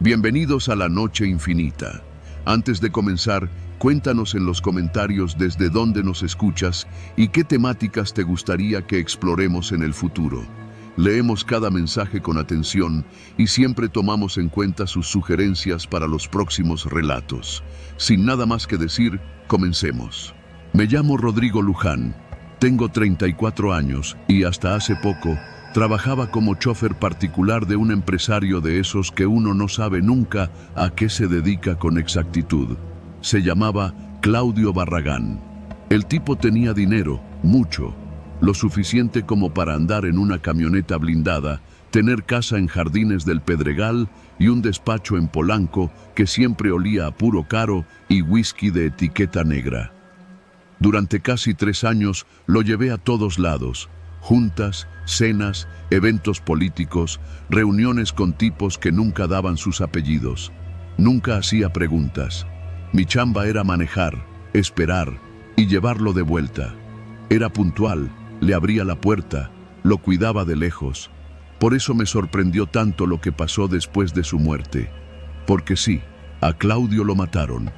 Bienvenidos a la Noche Infinita. Antes de comenzar, cuéntanos en los comentarios desde dónde nos escuchas y qué temáticas te gustaría que exploremos en el futuro. Leemos cada mensaje con atención y siempre tomamos en cuenta sus sugerencias para los próximos relatos. Sin nada más que decir, comencemos. Me llamo Rodrigo Luján, tengo 34 años y hasta hace poco trabajaba como chofer particular de un empresario de esos que uno no sabe nunca a qué se dedica con exactitud. Se llamaba Claudio Barragán. El tipo tenía dinero, mucho, lo suficiente como para andar en una camioneta blindada, tener casa en Jardines del Pedregal y un despacho en Polanco que siempre olía a puro caro y whisky de etiqueta negra. Durante casi 3 años lo llevé a todos lados. Juntas, cenas, eventos políticos, reuniones con tipos que nunca daban sus apellidos. Nunca hacía preguntas. Mi chamba era manejar, esperar y llevarlo de vuelta. Era puntual, le abría la puerta, lo cuidaba de lejos. Por eso me sorprendió tanto lo que pasó después de su muerte. Porque sí, a Claudio lo mataron.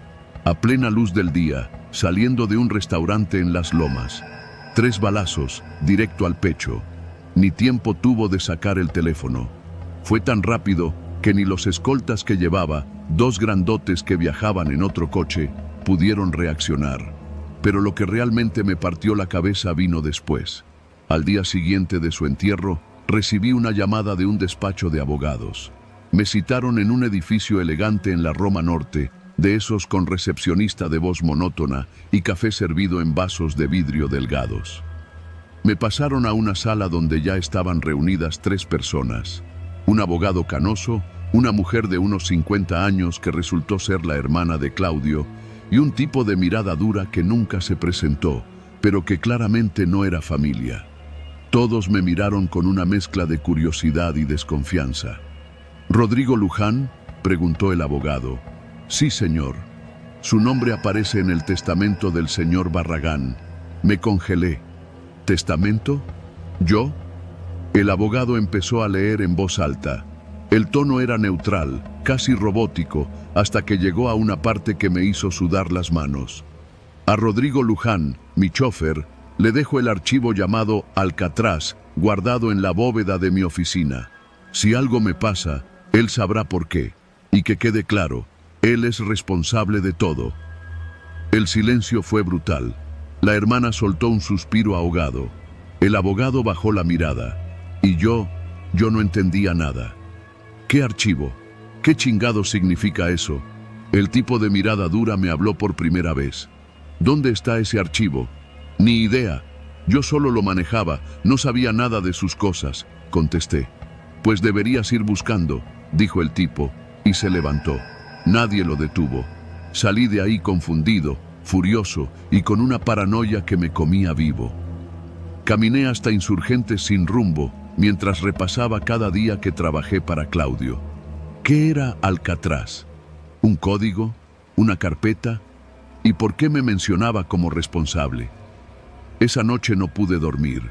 A plena luz del día, saliendo de un restaurante en Las Lomas. 3 balazos, directo al pecho. Ni tiempo tuvo de sacar el teléfono. Fue tan rápido que ni los escoltas que llevaba, 2 grandotes que viajaban en otro coche, pudieron reaccionar. Pero lo que realmente me partió la cabeza vino después. Al día siguiente de su entierro, recibí una llamada de un despacho de abogados. Me citaron en un edificio elegante en la Roma Norte, de esos con recepcionista de voz monótona y café servido en vasos de vidrio delgados. Me pasaron a una sala donde ya estaban reunidas 3 personas. Un abogado canoso, una mujer de unos 50 años que resultó ser la hermana de Claudio, y un tipo de mirada dura que nunca se presentó, pero que claramente no era familia. Todos me miraron con una mezcla de curiosidad y desconfianza. ¿Rodrigo Luján?, preguntó el abogado. Sí, señor. Su nombre aparece en el testamento del señor Barragán. Me congelé. ¿Testamento? ¿Yo? El abogado empezó a leer en voz alta. El tono era neutral, casi robótico, hasta que llegó a una parte que me hizo sudar las manos. A Rodrigo Luján, mi chofer, le dejo el archivo llamado Alcatraz, guardado en la bóveda de mi oficina. Si algo me pasa, él sabrá por qué. Y que quede claro, él es responsable de todo. El silencio fue brutal. La hermana soltó un suspiro ahogado. El abogado bajó la mirada. Y yo no entendía nada. ¿Qué archivo? ¿Qué chingado significa eso? El tipo de mirada dura me habló por primera vez. ¿Dónde está ese archivo? Ni idea. Yo solo lo manejaba, no sabía nada de sus cosas, contesté. Pues deberías ir buscando, dijo el tipo, y se levantó. Nadie lo detuvo. Salí de ahí confundido, furioso y con una paranoia que me comía vivo. Caminé hasta Insurgentes sin rumbo, mientras repasaba cada día que trabajé para Claudio. ¿Qué era Alcatraz? ¿Un código? ¿Una carpeta? ¿Y por qué me mencionaba como responsable? Esa noche no pude dormir.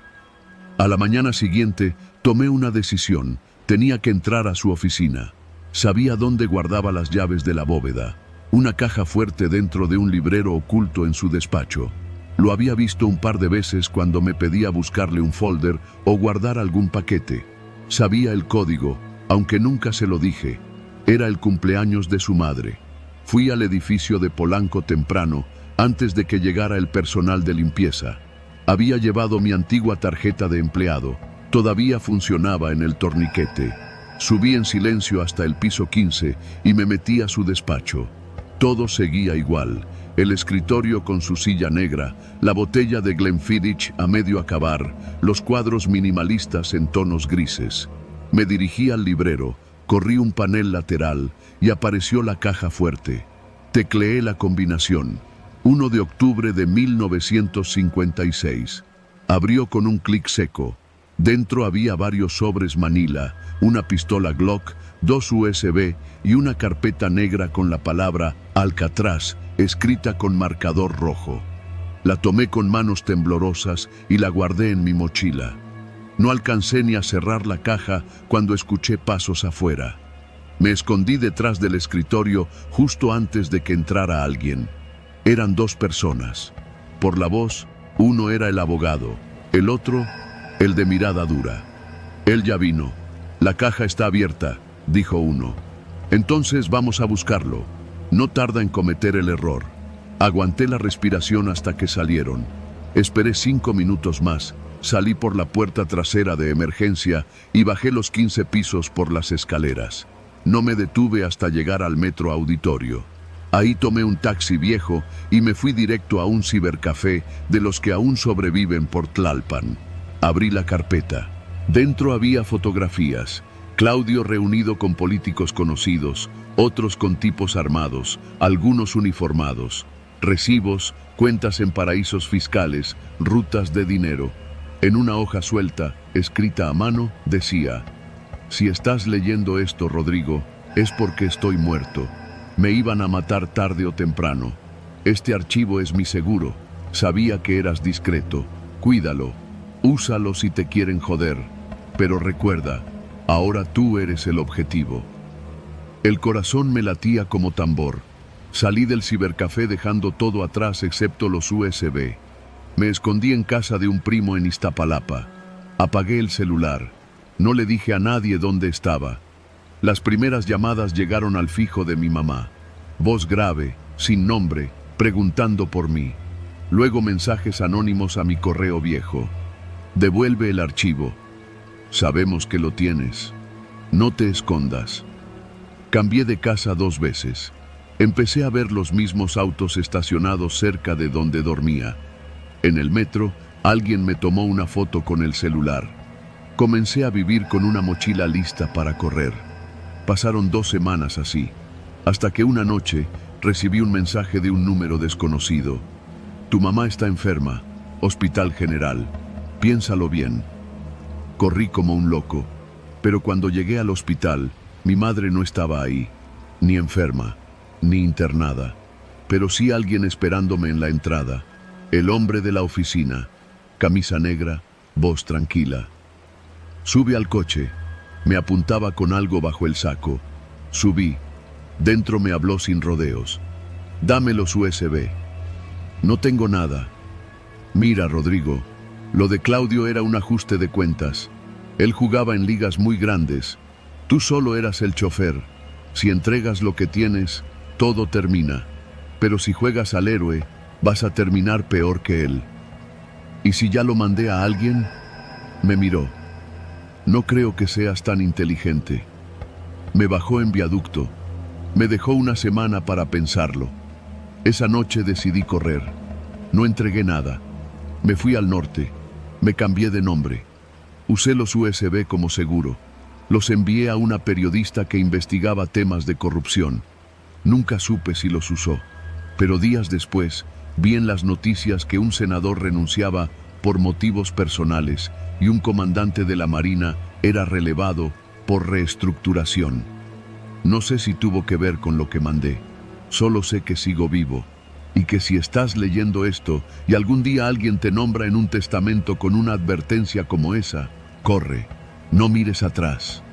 A la mañana siguiente tomé una decisión. Tenía que entrar a su oficina. Sabía dónde guardaba las llaves de la bóveda, una caja fuerte dentro de un librero oculto en su despacho. Lo había visto un par de veces cuando me pedía buscarle un folder o guardar algún paquete. Sabía el código, aunque nunca se lo dije. Era el cumpleaños de su madre. Fui al edificio de Polanco temprano, antes de que llegara el personal de limpieza. Había llevado mi antigua tarjeta de empleado. Todavía funcionaba en el torniquete. Subí en silencio hasta el piso 15 y me metí a su despacho. Todo seguía igual. El escritorio con su silla negra, la botella de Glenfiddich a medio acabar, los cuadros minimalistas en tonos grises. Me dirigí al librero, corrí un panel lateral y apareció la caja fuerte. Tecleé la combinación. 1 de octubre de 1956. Abrió con un clic seco. Dentro había varios sobres Manila, una pistola Glock, 2 USB y una carpeta negra con la palabra Alcatraz escrita con marcador rojo. La tomé con manos temblorosas y la guardé en mi mochila. No alcancé ni a cerrar la caja cuando escuché pasos afuera. Me escondí detrás del escritorio justo antes de que entrara alguien. Eran dos personas. Por la voz, uno era el abogado, el otro, el de mirada dura. Él ya vino. La caja está abierta, dijo uno. Entonces vamos a buscarlo. No tarda en cometer el error. Aguanté la respiración hasta que salieron. Esperé 5 minutos más. Salí por la puerta trasera de emergencia y bajé los 15 pisos por las escaleras. No me detuve hasta llegar al Metro Auditorio. Ahí tomé un taxi viejo y me fui directo a un cibercafé de los que aún sobreviven por Tlalpan. Abrí la carpeta. Dentro había fotografías. Claudio reunido con políticos conocidos, otros con tipos armados, algunos uniformados. Recibos, cuentas en paraísos fiscales, rutas de dinero. En una hoja suelta, escrita a mano, decía: si estás leyendo esto, Rodrigo, es porque estoy muerto. Me iban a matar tarde o temprano. Este archivo es mi seguro. Sabía que eras discreto. Cuídalo. Úsalo si te quieren joder. Pero recuerda, ahora tú eres el objetivo. El corazón me latía como tambor. Salí del cibercafé dejando todo atrás excepto los USB. Me escondí en casa de un primo en Iztapalapa. Apagué el celular. No le dije a nadie dónde estaba. Las primeras llamadas llegaron al fijo de mi mamá. Voz grave, sin nombre, preguntando por mí. Luego mensajes anónimos a mi correo viejo. Devuelve el archivo. Sabemos que lo tienes. No te escondas. Cambié de casa 2 veces. Empecé a ver los mismos autos estacionados cerca de donde dormía. En el metro, alguien me tomó una foto con el celular. Comencé a vivir con una mochila lista para correr. Pasaron 2 semanas así, hasta que una noche recibí un mensaje de un número desconocido. Tu mamá está enferma, Hospital General. Piénsalo bien. Corrí como un loco, pero cuando llegué al hospital, mi madre no estaba ahí, ni enferma, ni internada, pero sí alguien esperándome en la entrada. El hombre de la oficina, camisa negra, voz tranquila. Sube al coche. Me apuntaba con algo bajo el saco. Subí. Dentro me habló sin rodeos. Dame los USB. No tengo nada. Mira, Rodrigo, lo de Claudio era un ajuste de cuentas. Él jugaba en ligas muy grandes. Tú solo eras el chofer. Si entregas lo que tienes, todo termina. Pero si juegas al héroe, vas a terminar peor que él. ¿Y si ya lo mandé a alguien? Me miró. No creo que seas tan inteligente. Me bajó en viaducto. Me dejó una semana para pensarlo. Esa noche decidí correr. No entregué nada. Me fui al norte. Me cambié de nombre. Usé los USB como seguro. Los envié a una periodista que investigaba temas de corrupción. Nunca supe si los usó. Pero días después, vi en las noticias que un senador renunciaba por motivos personales y un comandante de la Marina era relevado por reestructuración. No sé si tuvo que ver con lo que mandé. Solo sé que sigo vivo y que si estás leyendo esto y algún día alguien te nombra en un testamento con una advertencia como esa, corre, no mires atrás.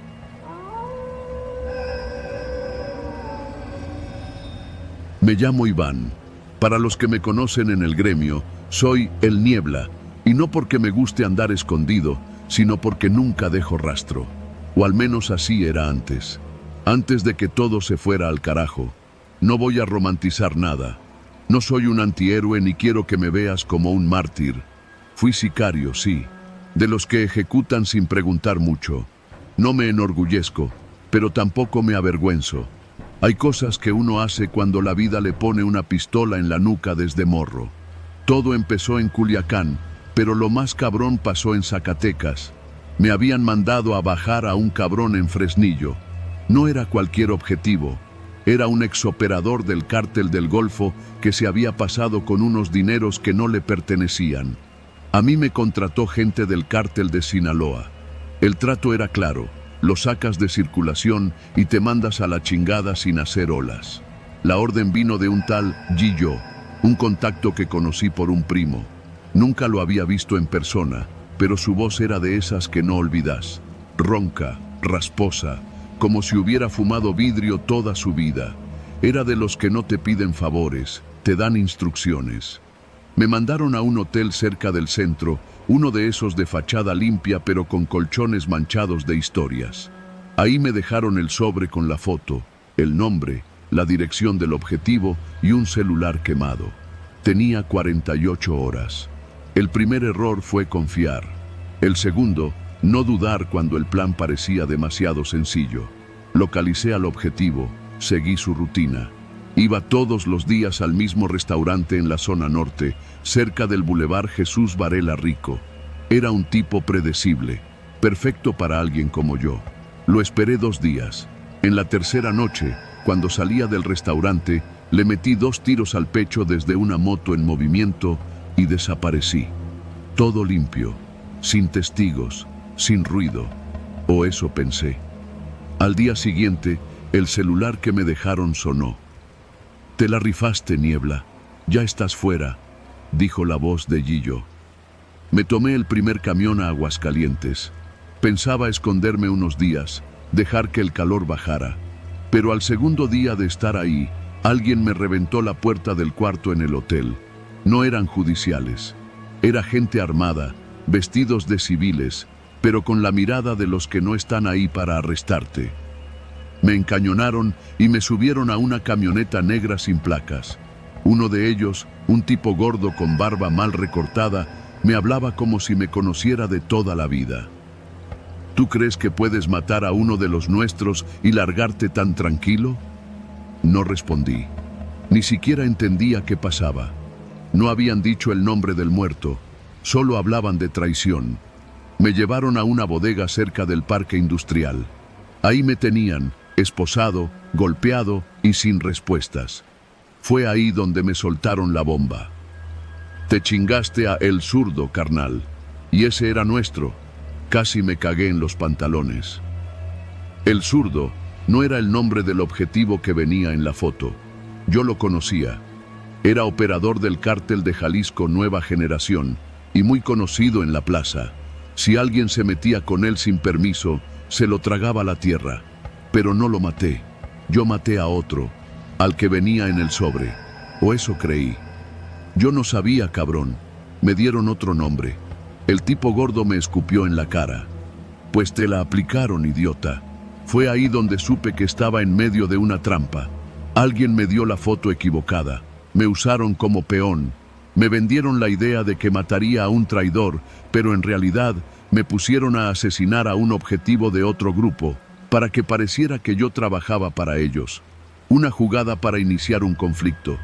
Me llamo Iván. Para los que me conocen en el gremio, soy el Niebla, y no porque me guste andar escondido, sino porque nunca dejo rastro. O al menos así era antes. Antes de que todo se fuera al carajo. No voy a romantizar nada. No soy un antihéroe ni quiero que me veas como un mártir. Fui sicario, sí, de los que ejecutan sin preguntar mucho. No me enorgullezco, pero tampoco me avergüenzo. Hay cosas que uno hace cuando la vida le pone una pistola en la nuca desde morro. Todo empezó en Culiacán, pero lo más cabrón pasó en Zacatecas. Me habían mandado a bajar a un cabrón en Fresnillo. No era cualquier objetivo. Era un exoperador del cártel del Golfo que se había pasado con unos dineros que no le pertenecían. A mí me contrató gente del cártel de Sinaloa. El trato era claro. Lo sacas de circulación y te mandas a la chingada sin hacer olas. La orden vino de un tal Gillo, un contacto que conocí por un primo. Nunca lo había visto en persona, pero su voz era de esas que no olvidas. Ronca, rasposa, como si hubiera fumado vidrio toda su vida. Era de los que no te piden favores, te dan instrucciones. Me mandaron a un hotel cerca del centro, uno de esos de fachada limpia pero con colchones manchados de historias. Ahí me dejaron el sobre con la foto, el nombre, la dirección del objetivo y un celular quemado. Tenía 48 horas. El primer error fue confiar. El segundo, no dudar cuando el plan parecía demasiado sencillo. Localicé al objetivo, seguí su rutina. Iba todos los días al mismo restaurante en la zona norte, cerca del Boulevard Jesús Varela Rico. Era un tipo predecible, perfecto para alguien como yo. Lo esperé 2 días. En la tercera noche, cuando salía del restaurante, le metí 2 tiros al pecho desde una moto en movimiento y desaparecí. Todo limpio, sin testigos, sin ruido. O eso pensé. Al día siguiente, el celular que me dejaron sonó. «Te la rifaste, Niebla. Ya estás fuera», dijo la voz de Gillo. Me tomé el primer camión a Aguascalientes. Pensaba esconderme unos días, dejar que el calor bajara. Pero al segundo día de estar ahí, alguien me reventó la puerta del cuarto en el hotel. No eran judiciales. Era gente armada, vestidos de civiles, pero con la mirada de los que no están ahí para arrestarte. Me encañonaron y me subieron a una camioneta negra sin placas. Uno de ellos, un tipo gordo con barba mal recortada, me hablaba como si me conociera de toda la vida. ¿Tú crees que puedes matar a uno de los nuestros y largarte tan tranquilo? No respondí. Ni siquiera entendía qué pasaba. No habían dicho el nombre del muerto, solo hablaban de traición. Me llevaron a una bodega cerca del parque industrial. Ahí me tenían, esposado, golpeado y sin respuestas. Fue ahí donde me soltaron la bomba. Te chingaste a El Zurdo, carnal. Y ese era nuestro. Casi me cagué en los pantalones. El Zurdo no era el nombre del objetivo que venía en la foto. Yo lo conocía. Era operador del cártel de Jalisco Nueva Generación y muy conocido en la plaza. Si alguien se metía con él sin permiso, se lo tragaba la tierra. Pero no lo maté. Yo maté a otro, al que venía en el sobre. O eso creí. Yo no sabía, cabrón. Me dieron otro nombre. El tipo gordo me escupió en la cara. Pues te la aplicaron, idiota. Fue ahí donde supe que estaba en medio de una trampa. Alguien me dio la foto equivocada. Me usaron como peón. Me vendieron la idea de que mataría a un traidor, pero en realidad me pusieron a asesinar a un objetivo de otro grupo, para que pareciera que yo trabajaba para ellos. Una jugada para iniciar un conflicto.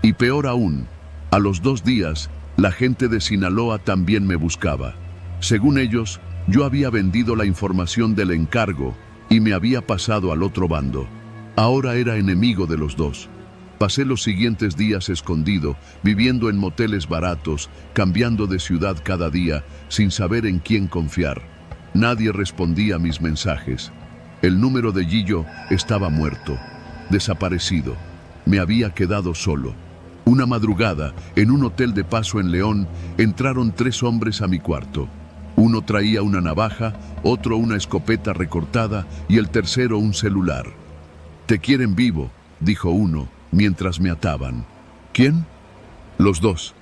Y peor aún, a los 2 días, la gente de Sinaloa también me buscaba. Según ellos, yo había vendido la información del encargo y me había pasado al otro bando. Ahora era enemigo de los dos. Pasé los siguientes días escondido, viviendo en moteles baratos, cambiando de ciudad cada día, sin saber en quién confiar. Nadie respondía a mis mensajes. El número de Gillo estaba muerto, desaparecido. Me había quedado solo. Una madrugada, en un hotel de paso en León, entraron 3 hombres a mi cuarto. Uno traía una navaja, otro una escopeta recortada y el tercero un celular. «Te quieren vivo», dijo uno, mientras me ataban. «¿Quién?» «Los dos».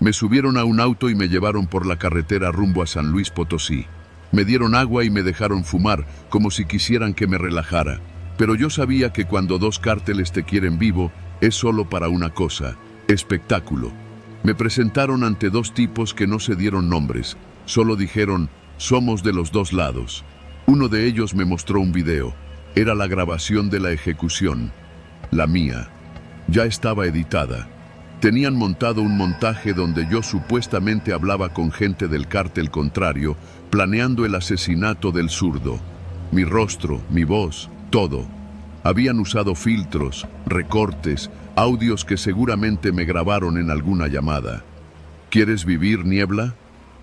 Me subieron a un auto y me llevaron por la carretera rumbo a San Luis Potosí. Me dieron agua y me dejaron fumar, como si quisieran que me relajara. Pero yo sabía que cuando 2 cárteles te quieren vivo, es solo para una cosa: espectáculo. Me presentaron ante 2 tipos que no se dieron nombres, solo dijeron: «Somos de los 2 lados». Uno de ellos me mostró un video. Era la grabación de la ejecución. La mía. Ya estaba editada. Tenían montado un montaje donde yo supuestamente hablaba con gente del cártel contrario, planeando el asesinato del Zurdo. Mi rostro, mi voz, todo. Habían usado filtros, recortes, audios que seguramente me grabaron en alguna llamada. ¿Quieres vivir, Niebla?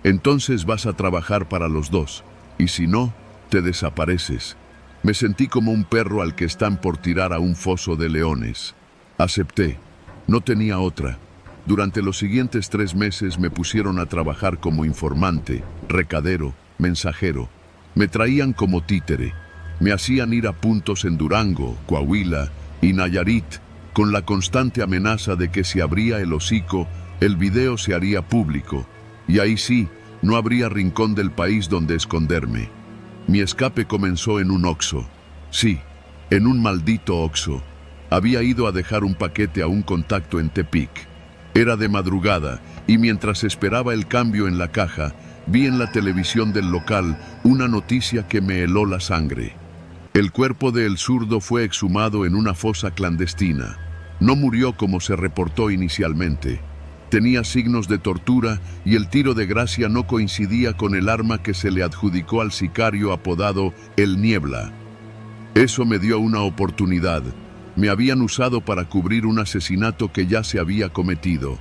Entonces vas a trabajar para los 2, y si no, te desapareces. Me sentí como un perro al que están por tirar a un foso de leones. Acepté. No tenía otra. Durante los siguientes 3 meses me pusieron a trabajar como informante, recadero, mensajero. Me traían como títere. Me hacían ir a puntos en Durango, Coahuila y Nayarit, con la constante amenaza de que si abría el hocico, el video se haría público, y ahí sí, no habría rincón del país donde esconderme. Mi escape comenzó en un Oxxo. Sí, en un maldito Oxxo. Había ido a dejar un paquete a un contacto en Tepic. Era de madrugada, y mientras esperaba el cambio en la caja, vi en la televisión del local una noticia que me heló la sangre. El cuerpo de El Zurdo fue exhumado en una fosa clandestina. No murió como se reportó inicialmente. Tenía signos de tortura y el tiro de gracia no coincidía con el arma que se le adjudicó al sicario apodado El Niebla. Eso me dio una oportunidad. Me habían usado para cubrir un asesinato que ya se había cometido.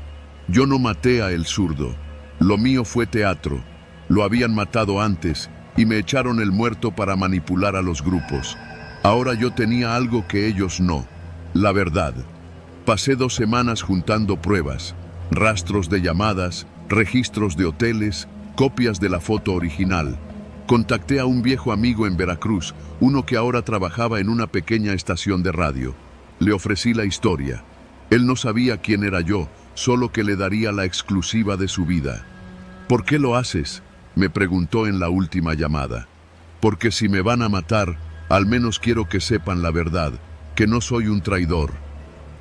Yo no maté a El Zurdo. Lo mío fue teatro. Lo habían matado antes y me echaron el muerto para manipular a los grupos. Ahora yo tenía algo que ellos no: la verdad. Pasé 2 semanas juntando pruebas, rastros de llamadas, registros de hoteles, copias de la foto original. Contacté a un viejo amigo en Veracruz, uno que ahora trabajaba en una pequeña estación de radio. Le ofrecí la historia. Él no sabía quién era yo, solo que le daría la exclusiva de su vida. ¿Por qué lo haces?, me preguntó en la última llamada. Porque si me van a matar, al menos quiero que sepan la verdad, que no soy un traidor.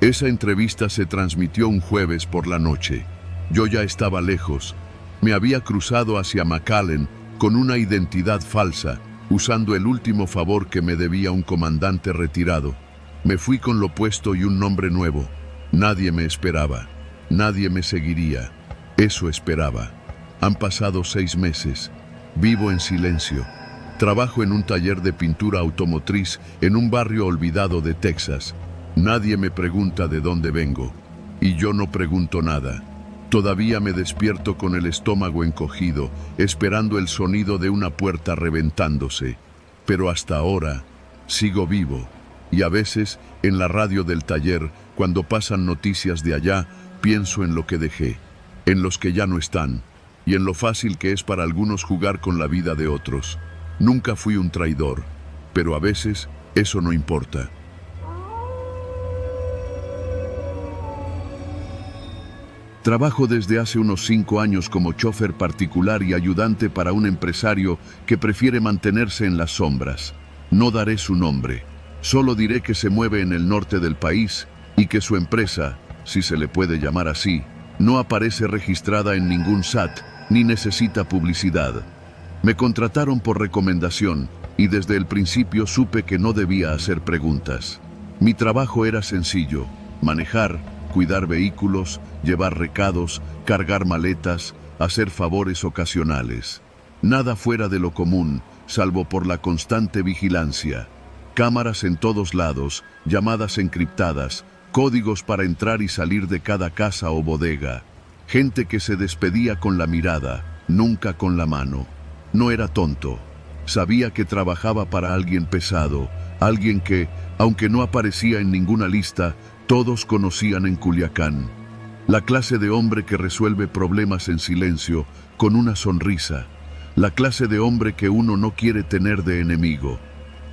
Esa entrevista se transmitió un jueves por la noche. Yo ya estaba lejos. Me había cruzado hacia McAllen con una identidad falsa, usando el último favor que me debía un comandante retirado. Me fui con lo puesto y un nombre nuevo. Nadie me esperaba. Nadie me seguiría. Eso esperaba. Han pasado 6 meses. Vivo en silencio. Trabajo en un taller de pintura automotriz en un barrio olvidado de Texas. Nadie me pregunta de dónde vengo, y yo no pregunto nada. Todavía me despierto con el estómago encogido, esperando el sonido de una puerta reventándose. Pero hasta ahora sigo vivo, y a veces en la radio del taller, cuando pasan noticias de allá, pienso en lo que dejé, en los que ya no están, y en lo fácil que es para algunos jugar con la vida de otros. Nunca fui un traidor, pero a veces eso no importa. Trabajo desde hace unos 5 años como chofer particular y ayudante para un empresario que prefiere mantenerse en las sombras. No daré su nombre. Solo diré que se mueve en el norte del país y que su empresa, si se le puede llamar así, no aparece registrada en ningún SAT ni necesita publicidad. Me contrataron por recomendación y desde el principio supe que no debía hacer preguntas. Mi trabajo era sencillo: manejar, cuidar vehículos, llevar recados, cargar maletas, hacer favores ocasionales. Nada fuera de lo común, salvo por la constante vigilancia. Cámaras en todos lados, llamadas encriptadas, códigos para entrar y salir de cada casa o bodega. Gente que se despedía con la mirada, nunca con la mano. No era tonto. Sabía que trabajaba para alguien pesado, alguien que, aunque no aparecía en ninguna lista, todos conocían en Culiacán. La clase de hombre que resuelve problemas en silencio, con una sonrisa. La clase de hombre que uno no quiere tener de enemigo.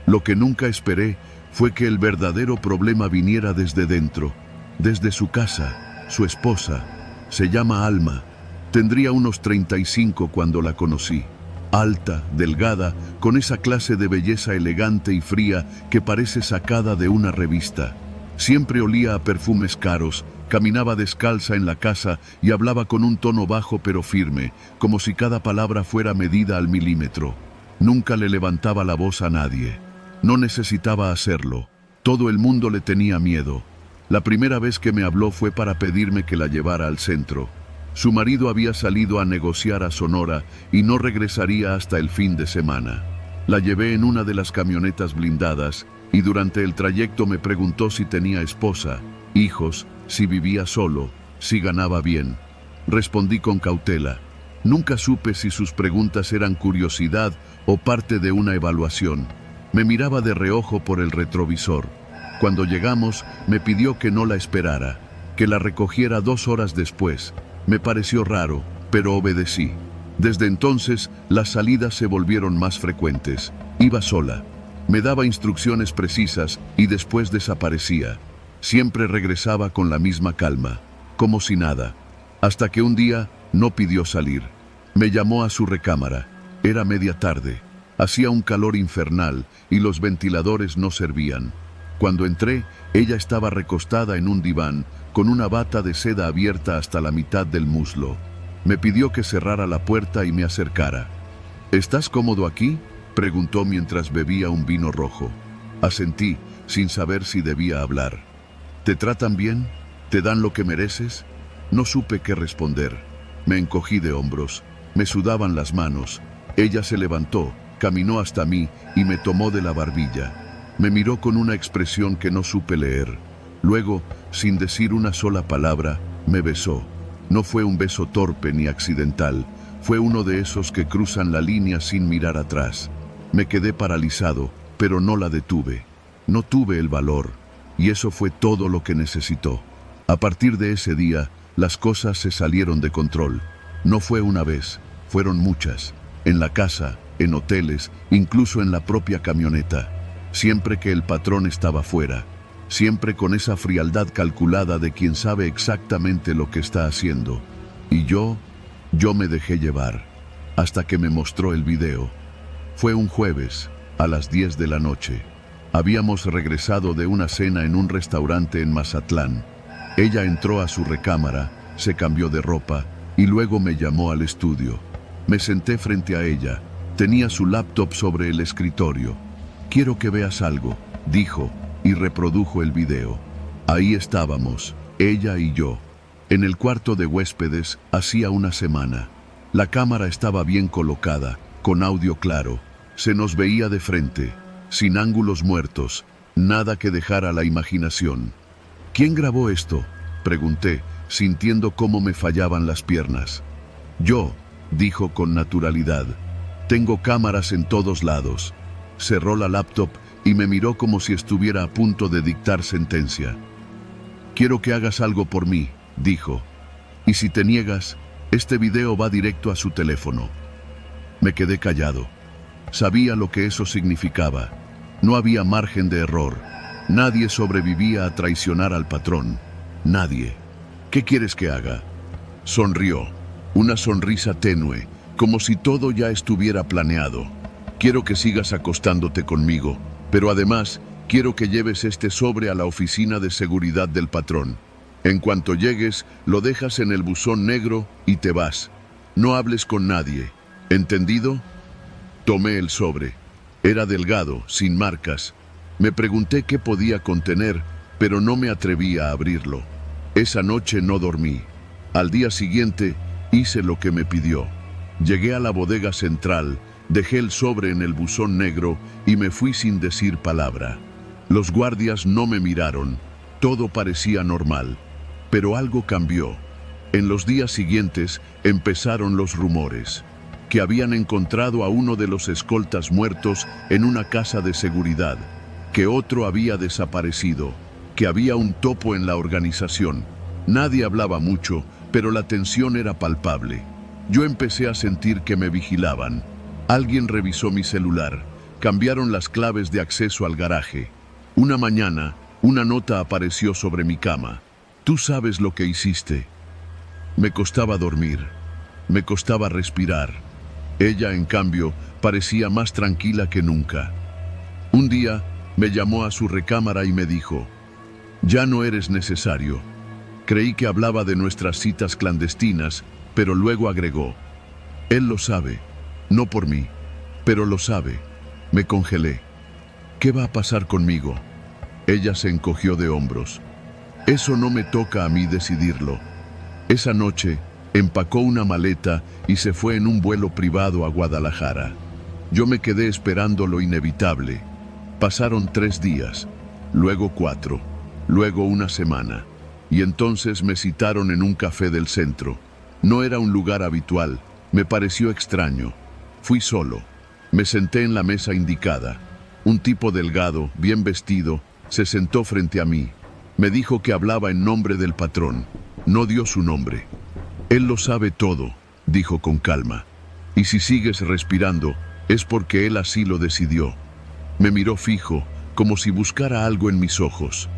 Lo que nunca esperé fue que el verdadero problema viniera desde dentro, desde su casa, su esposa. Se llama Alma. Tendría unos 35 cuando la conocí. Alta, delgada, con esa clase de belleza elegante y fría que parece sacada de una revista. Siempre olía a perfumes caros, caminaba descalza en la casa y hablaba con un tono bajo pero firme, como si cada palabra fuera medida al milímetro. Nunca le levantaba la voz a nadie. No necesitaba hacerlo. Todo el mundo le tenía miedo. La primera vez que me habló fue para pedirme que la llevara al centro. Su marido había salido a negociar a Sonora y no regresaría hasta el fin de semana. La llevé en una de las camionetas blindadas y durante el trayecto me preguntó si tenía esposa, hijos, si vivía solo, si ganaba bien. Respondí con cautela. Nunca supe si sus preguntas eran curiosidad o parte de una evaluación. Me miraba de reojo por el retrovisor. Cuando llegamos, me pidió que no la esperara, que la recogiera 2 horas después. Me pareció raro, pero obedecí. Desde entonces, las salidas se volvieron más frecuentes. Iba sola. Me daba instrucciones precisas y después desaparecía. Siempre regresaba con la misma calma, como si nada, hasta que un día no pidió salir. Me llamó a su recámara. Era media tarde. Hacía un calor infernal y los ventiladores no servían. Cuando entré, ella estaba recostada en un diván, con una bata de seda abierta hasta la mitad del muslo. Me pidió que cerrara la puerta y me acercara. ¿Estás cómodo aquí?, preguntó mientras bebía un vino rojo. Asentí, sin saber si debía hablar. ¿Te tratan bien? ¿Te dan lo que mereces? No supe qué responder. Me encogí de hombros. Me sudaban las manos. Ella se levantó, caminó hasta mí y me tomó de la barbilla. Me miró con una expresión que no supe leer. Luego, sin decir una sola palabra, me besó. No fue un beso torpe ni accidental. Fue uno de esos que cruzan la línea sin mirar atrás. Me quedé paralizado, pero no la detuve. No tuve el valor, y eso fue todo lo que necesitó. A partir de ese día, las cosas se salieron de control. No fue una vez, fueron muchas. En la casa, en hoteles, incluso en la propia camioneta. Siempre que el patrón estaba fuera. Siempre con esa frialdad calculada de quien sabe exactamente lo que está haciendo. Y yo me dejé llevar, hasta que me mostró el video. Fue un jueves, a las 10 de la noche. Habíamos regresado de una cena en un restaurante en Mazatlán. Ella entró a su recámara, se cambió de ropa y luego me llamó al estudio. Me senté frente a ella. Tenía su laptop sobre el escritorio. «Quiero que veas algo», dijo, y reprodujo el video. Ahí estábamos, ella y yo, en el cuarto de huéspedes hacía una semana. La cámara estaba bien colocada, con audio claro. Se nos veía de frente, sin ángulos muertos, nada que dejara la imaginación. «¿Quién grabó esto?», pregunté, sintiendo cómo me fallaban las piernas. «Yo», dijo con naturalidad. «Tengo cámaras en todos lados». Cerró la laptop y me miró como si estuviera a punto de dictar sentencia. «Quiero que hagas algo por mí», dijo. «Y si te niegas, este video va directo a su teléfono». Me quedé callado. Sabía lo que eso significaba. No había margen de error. Nadie sobrevivía a traicionar al patrón. Nadie. «¿Qué quieres que haga?». Sonrió. Una sonrisa tenue, como si todo ya estuviera planeado. «Quiero que sigas acostándote conmigo, pero además quiero que lleves este sobre a la oficina de seguridad del patrón. En cuanto llegues, lo dejas en el buzón negro y te vas. No hables con nadie. ¿Entendido?». Tomé el sobre. Era delgado, sin marcas. Me pregunté qué podía contener, pero no me atreví a abrirlo. Esa noche no dormí. Al día siguiente, hice lo que me pidió. Llegué a la bodega central, dejé el sobre en el buzón negro y me fui sin decir palabra. Los guardias no me miraron. Todo parecía normal. Pero algo cambió. En los días siguientes empezaron los rumores. Que habían encontrado a uno de los escoltas muertos en una casa de seguridad. Que otro había desaparecido. Que había un topo en la organización. Nadie hablaba mucho, pero la tensión era palpable. Yo empecé a sentir que me vigilaban. Alguien revisó mi celular. Cambiaron las claves de acceso al garaje. Una mañana, una nota apareció sobre mi cama. «Tú sabes lo que hiciste». Me costaba dormir. Me costaba respirar. Ella, en cambio, parecía más tranquila que nunca. Un día, me llamó a su recámara y me dijo: «Ya no eres necesario». Creí que hablaba de nuestras citas clandestinas, pero luego agregó: «Él lo sabe, no por mí, pero lo sabe». Me congelé. «¿Qué va a pasar conmigo?». Ella se encogió de hombros. «Eso no me toca a mí decidirlo». Esa noche, empacó una maleta y se fue en un vuelo privado a Guadalajara. Yo me quedé esperando lo inevitable. Pasaron 3 días, luego 4, luego una semana. Y entonces me citaron en un café del centro. No era un lugar habitual, me pareció extraño. Fui solo. Me senté en la mesa indicada. Un tipo delgado, bien vestido, se sentó frente a mí. Me dijo que hablaba en nombre del patrón. No dio su nombre. «Él lo sabe todo», dijo con calma. «Y si sigues respirando, es porque él así lo decidió». Me miró fijo, como si buscara algo en mis ojos.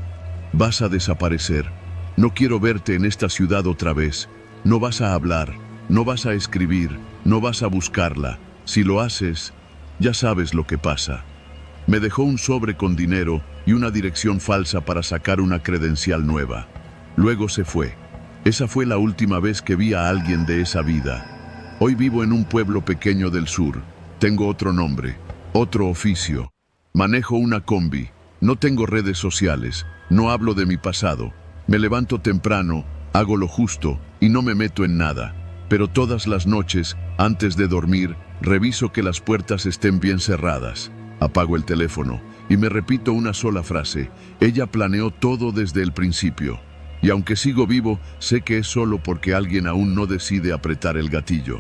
Vas a desaparecer. No quiero verte en esta ciudad otra vez. No vas a hablar, no vas a escribir, no vas a buscarla. Si lo haces, ya sabes lo que pasa. Me dejó un sobre con dinero y una dirección falsa para sacar una credencial nueva. Luego se fue. Esa fue la última vez que vi a alguien de esa vida. Hoy vivo en un pueblo pequeño del sur. Tengo otro nombre, otro oficio. Manejo una combi. No tengo redes sociales. No hablo de mi pasado. Me levanto temprano, hago lo justo y no me meto en nada. Pero todas las noches, antes de dormir, reviso que las puertas estén bien cerradas. Apago el teléfono y me repito una sola frase. Ella planeó todo desde el principio. Y aunque sigo vivo, sé que es solo porque alguien aún no decide apretar el gatillo.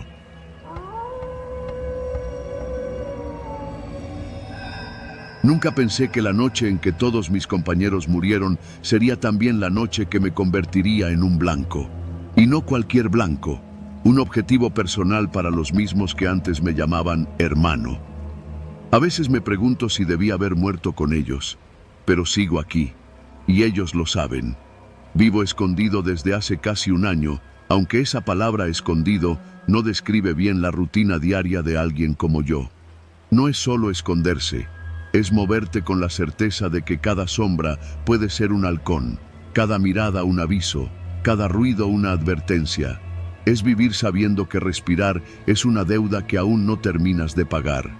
Nunca pensé que la noche en que todos mis compañeros murieron sería también la noche que me convertiría en un blanco. Y no cualquier blanco, un objetivo personal para los mismos que antes me llamaban hermano. A veces me pregunto si debía haber muerto con ellos, pero sigo aquí, y ellos lo saben. Vivo escondido desde hace casi un año, aunque esa palabra escondido no describe bien la rutina diaria de alguien como yo. No es solo esconderse. Es moverte con la certeza de que cada sombra puede ser un halcón, cada mirada un aviso, cada ruido una advertencia. Es vivir sabiendo que respirar es una deuda que aún no terminas de pagar.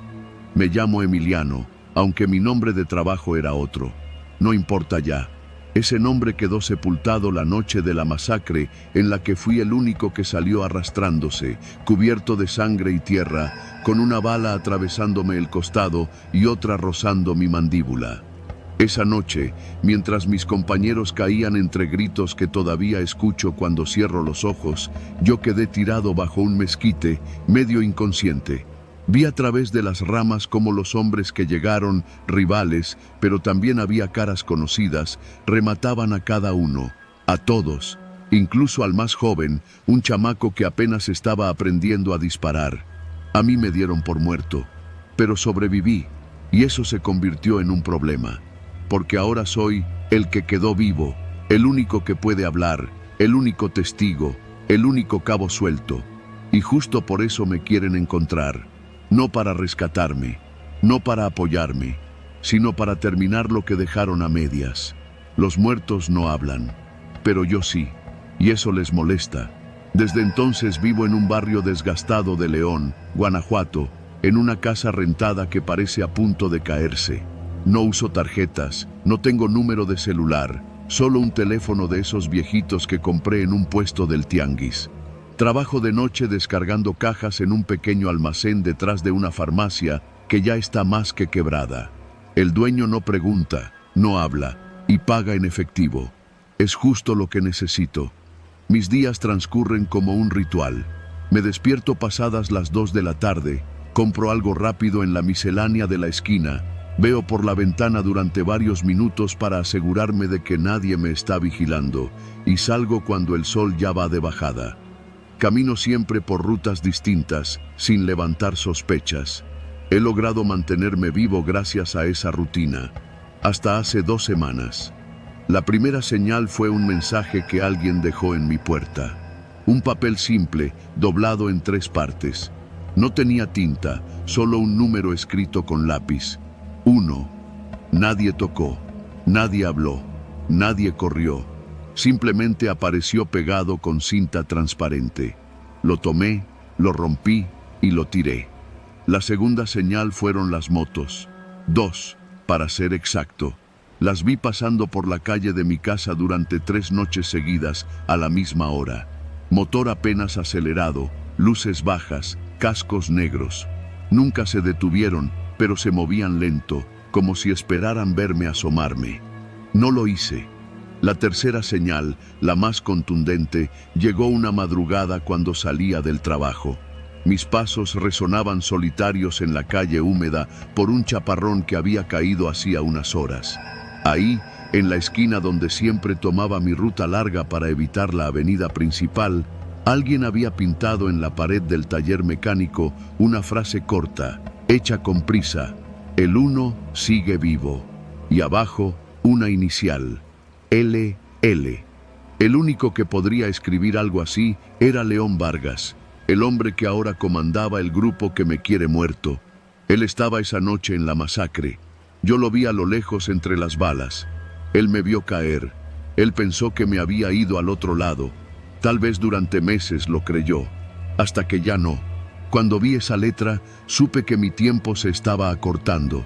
Me llamo Emiliano, aunque mi nombre de trabajo era otro. No importa ya. Ese nombre quedó sepultado la noche de la masacre en la que fui el único que salió arrastrándose, cubierto de sangre y tierra, con una bala atravesándome el costado y otra rozando mi mandíbula. Esa noche, mientras mis compañeros caían entre gritos que todavía escucho cuando cierro los ojos, yo quedé tirado bajo un mezquite, medio inconsciente. Vi a través de las ramas cómo los hombres que llegaron, rivales, pero también había caras conocidas, remataban a cada uno, a todos, incluso al más joven, un chamaco que apenas estaba aprendiendo a disparar. A mí me dieron por muerto, pero sobreviví, y eso se convirtió en un problema, porque ahora soy el que quedó vivo, el único que puede hablar, el único testigo, el único cabo suelto, y justo por eso me quieren encontrar. No para rescatarme, no para apoyarme, sino para terminar lo que dejaron a medias. Los muertos no hablan, pero yo sí, y eso les molesta. Desde entonces vivo en un barrio desgastado de León, Guanajuato, en una casa rentada que parece a punto de caerse. No uso tarjetas, no tengo número de celular, solo un teléfono de esos viejitos que compré en un puesto del tianguis. Trabajo de noche descargando cajas en un pequeño almacén detrás de una farmacia que ya está más que quebrada. El dueño no pregunta, no habla y paga en efectivo. Es justo lo que necesito. Mis días transcurren como un ritual. Me despierto pasadas las 2 de la tarde, compro algo rápido en la miscelánea de la esquina, veo por la ventana durante varios minutos para asegurarme de que nadie me está vigilando y salgo cuando el sol ya va de bajada. Camino siempre por rutas distintas, sin levantar sospechas. He logrado mantenerme vivo gracias a esa rutina, hasta hace 2 semanas. La primera señal fue un mensaje que alguien dejó en mi puerta. Un papel simple, doblado en 3 partes. No tenía tinta, solo un número escrito con lápiz. 1. Nadie tocó, nadie habló, nadie corrió. Simplemente apareció pegado con cinta transparente. Lo tomé, lo rompí y lo tiré. La segunda señal fueron las motos. 2, para ser exacto. Las vi pasando por la calle de mi casa durante 3 noches seguidas a la misma hora. Motor apenas acelerado, luces bajas, cascos negros. Nunca se detuvieron, pero se movían lento, como si esperaran verme asomarme. No lo hice. La tercera señal, la más contundente, llegó una madrugada cuando salía del trabajo. Mis pasos resonaban solitarios en la calle húmeda por un chaparrón que había caído hacía unas horas. Ahí, en la esquina donde siempre tomaba mi ruta larga para evitar la avenida principal, alguien había pintado en la pared del taller mecánico una frase corta, hecha con prisa: El 1 sigue vivo. Y abajo, una inicial. LL. El único que podría escribir algo así era León Vargas, el hombre que ahora comandaba el grupo que me quiere muerto. Él estaba esa noche en la masacre. Yo lo vi a lo lejos entre las balas. Él me vio caer. Él pensó que me había ido al otro lado. Tal vez durante meses lo creyó, hasta que ya no. Cuando vi esa letra, supe que mi tiempo se estaba acortando.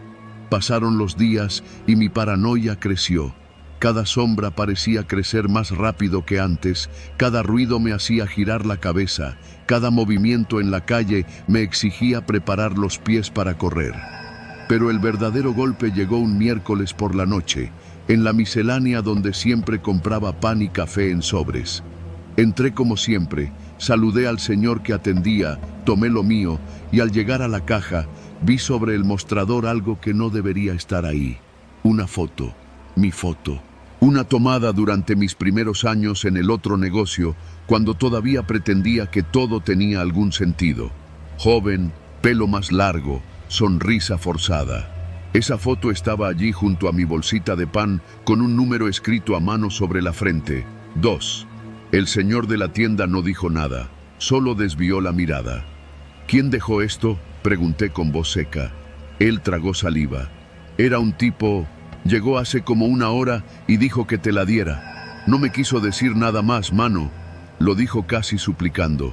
Pasaron los días y mi paranoia creció. Cada sombra parecía crecer más rápido que antes, cada ruido me hacía girar la cabeza, cada movimiento en la calle me exigía preparar los pies para correr. Pero el verdadero golpe llegó un miércoles por la noche, en la miscelánea donde siempre compraba pan y café en sobres. Entré como siempre, saludé al señor que atendía, tomé lo mío y al llegar a la caja, vi sobre el mostrador algo que no debería estar ahí. Una foto, mi foto. Una tomada durante mis primeros años en el otro negocio, cuando todavía pretendía que todo tenía algún sentido. Joven, pelo más largo, sonrisa forzada. Esa foto estaba allí junto a mi bolsita de pan con un número escrito a mano sobre la frente. 2. El señor de la tienda no dijo nada, solo desvió la mirada. ¿Quién dejó esto?, pregunté con voz seca. Él tragó saliva. Era un tipo... Llegó hace como una hora y dijo que te la diera. No me quiso decir nada más, mano. Lo dijo casi suplicando.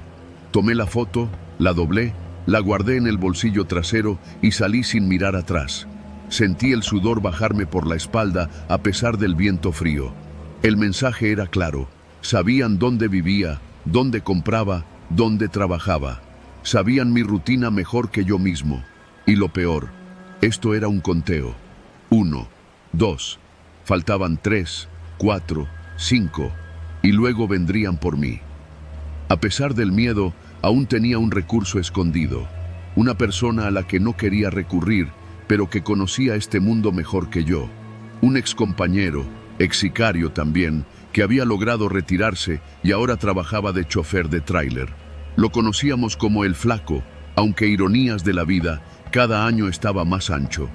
Tomé la foto, la doblé, la guardé en el bolsillo trasero y salí sin mirar atrás. Sentí el sudor bajarme por la espalda a pesar del viento frío. El mensaje era claro. Sabían dónde vivía, dónde compraba, dónde trabajaba. Sabían mi rutina mejor que yo mismo. Y lo peor, esto era un conteo. 1, 2, faltaban 3, 4, 5, y luego vendrían por mí. A pesar del miedo, aún tenía un recurso escondido, una persona a la que no quería recurrir, pero que conocía este mundo mejor que yo, un excompañero, ex-sicario también, que había logrado retirarse y ahora trabajaba de chofer de tráiler. Lo conocíamos como el Flaco, aunque ironías de la vida, cada año estaba más ancho.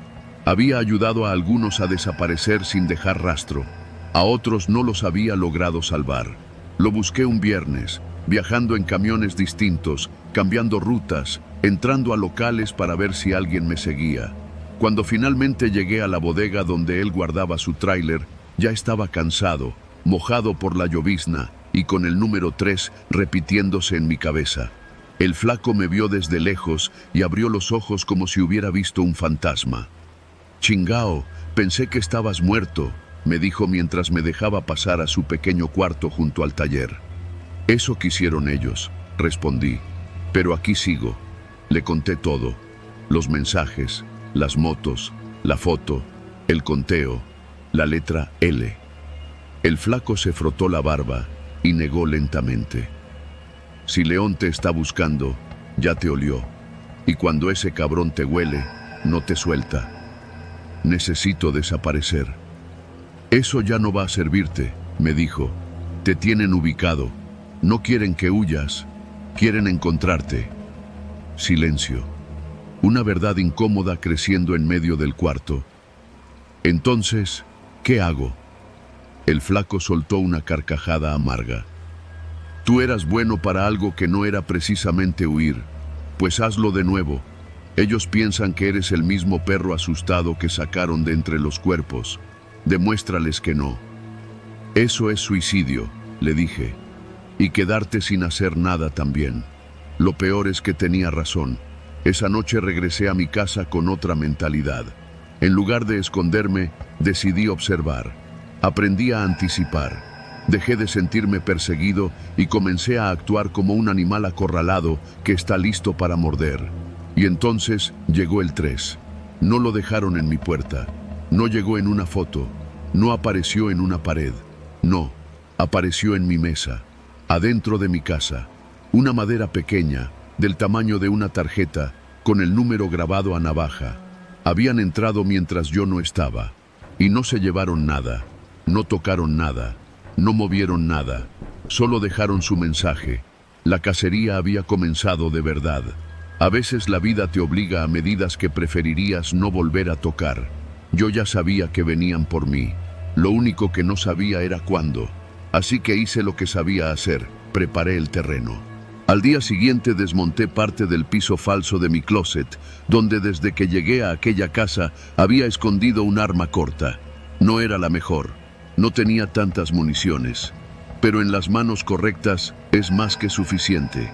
Había ayudado a algunos a desaparecer sin dejar rastro. A otros no los había logrado salvar. Lo busqué un viernes, viajando en camiones distintos, cambiando rutas, entrando a locales para ver si alguien me seguía. Cuando finalmente llegué a la bodega donde él guardaba su tráiler, ya estaba cansado, mojado por la llovizna y con el número 3 repitiéndose en mi cabeza. El Flaco me vio desde lejos y abrió los ojos como si hubiera visto un fantasma. «Chingao, pensé que estabas muerto», me dijo mientras me dejaba pasar a su pequeño cuarto junto al taller. «Eso quisieron ellos», respondí, «pero aquí sigo». Le conté todo, los mensajes, las motos, la foto, el conteo, la letra L. El Flaco se frotó la barba y negó lentamente. «Si León te está buscando, ya te olió, y cuando ese cabrón te huele, no te suelta. Necesito desaparecer». «Eso ya no va a servirte», me dijo. «Te tienen ubicado. No quieren que huyas. Quieren encontrarte». Silencio. Una verdad incómoda creciendo en medio del cuarto. «Entonces, ¿qué hago?». El Flaco soltó una carcajada amarga. «Tú eras bueno para algo que no era precisamente huir. Pues hazlo de nuevo. Ellos piensan que eres el mismo perro asustado que sacaron de entre los cuerpos. Demuéstrales que no». «Eso es suicidio», le dije. «Y quedarte sin hacer nada también». Lo peor es que tenía razón. Esa noche regresé a mi casa con otra mentalidad. En lugar de esconderme, decidí observar. Aprendí a anticipar. Dejé de sentirme perseguido y comencé a actuar como un animal acorralado que está listo para morder. Y entonces llegó el 3. No lo dejaron en mi puerta. No llegó en una foto. No apareció en una pared. No, apareció en mi mesa, adentro de mi casa. Una madera pequeña, del tamaño de una tarjeta, con el número grabado a navaja. Habían entrado mientras yo no estaba. Y no se llevaron nada. No tocaron nada. No movieron nada. Solo dejaron su mensaje. La cacería había comenzado de verdad. A veces la vida te obliga a medidas que preferirías no volver a tocar. Yo ya sabía que venían por mí. Lo único que no sabía era cuándo. Así que hice lo que sabía hacer, preparé el terreno. Al día siguiente desmonté parte del piso falso de mi closet, donde desde que llegué a aquella casa había escondido un arma corta. No era la mejor, no tenía tantas municiones, pero en las manos correctas es más que suficiente.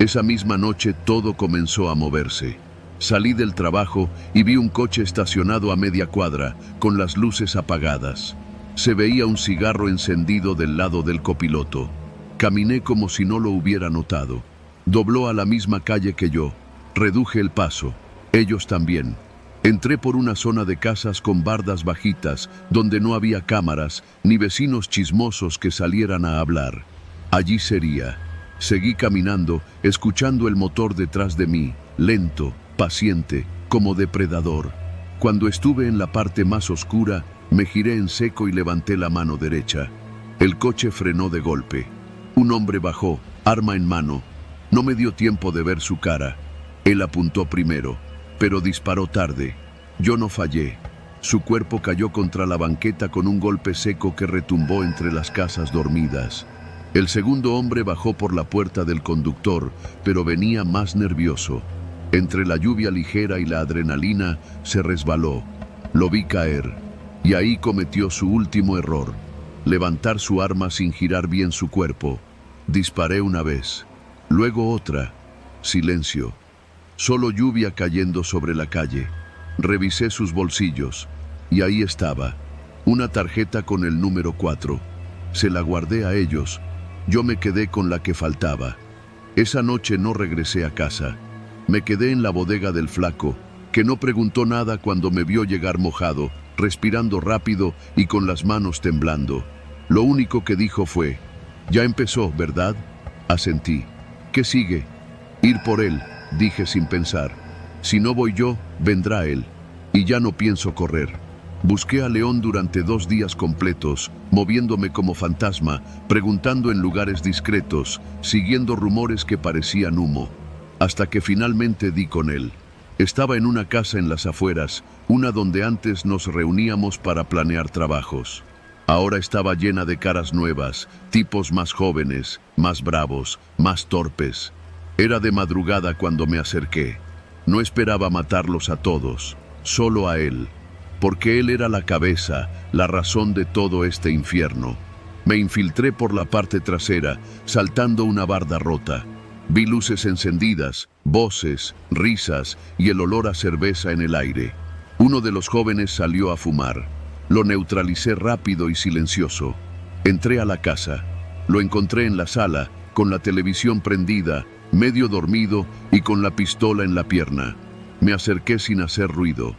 Esa misma noche todo comenzó a moverse. Salí del trabajo y vi un coche estacionado a media cuadra, con las luces apagadas. Se veía un cigarro encendido del lado del copiloto. Caminé como si no lo hubiera notado. Dobló a la misma calle que yo. Reduje el paso. Ellos también. Entré por una zona de casas con bardas bajitas, donde no había cámaras, ni vecinos chismosos que salieran a hablar. Allí sería. Seguí caminando, escuchando el motor detrás de mí, lento, paciente, como depredador. Cuando estuve en la parte más oscura, me giré en seco y levanté la mano derecha. El coche frenó de golpe. Un hombre bajó, arma en mano. No me dio tiempo de ver su cara. Él apuntó primero, pero disparó tarde. Yo no fallé. Su cuerpo cayó contra la banqueta con un golpe seco que retumbó entre las casas dormidas. El segundo hombre bajó por la puerta del conductor, pero venía más nervioso. Entre la lluvia ligera y la adrenalina, se resbaló. Lo vi caer, y ahí cometió su último error: levantar su arma sin girar bien su cuerpo. Disparé una vez, luego otra. Silencio. Solo lluvia cayendo sobre la calle. Revisé sus bolsillos, y ahí estaba, una tarjeta con el número 4. Se la guardé a ellos. Yo me quedé con la que faltaba. Esa noche no regresé a casa. Me quedé en la bodega del flaco, que no preguntó nada cuando me vio llegar mojado, respirando rápido y con las manos temblando. Lo único que dijo fue: «Ya empezó, ¿verdad?». Asentí. «¿Qué sigue?». «Ir por él», dije sin pensar. «Si no voy yo, vendrá él. Y ya no pienso correr». Busqué a León durante 2 días completos, moviéndome como fantasma, preguntando en lugares discretos, siguiendo rumores que parecían humo, hasta que finalmente di con él. Estaba en una casa en las afueras, una donde antes nos reuníamos para planear trabajos. Ahora estaba llena de caras nuevas, tipos más jóvenes, más bravos, más torpes. Era de madrugada cuando me acerqué. No esperaba matarlos a todos, solo a él, porque él era la cabeza, la razón de todo este infierno. Me infiltré por la parte trasera, saltando una barda rota. Vi luces encendidas, voces, risas y el olor a cerveza en el aire. Uno de los jóvenes salió a fumar. Lo neutralicé rápido y silencioso. Entré a la casa. Lo encontré en la sala, con la televisión prendida, medio dormido y con la pistola en la pierna. Me acerqué sin hacer ruido.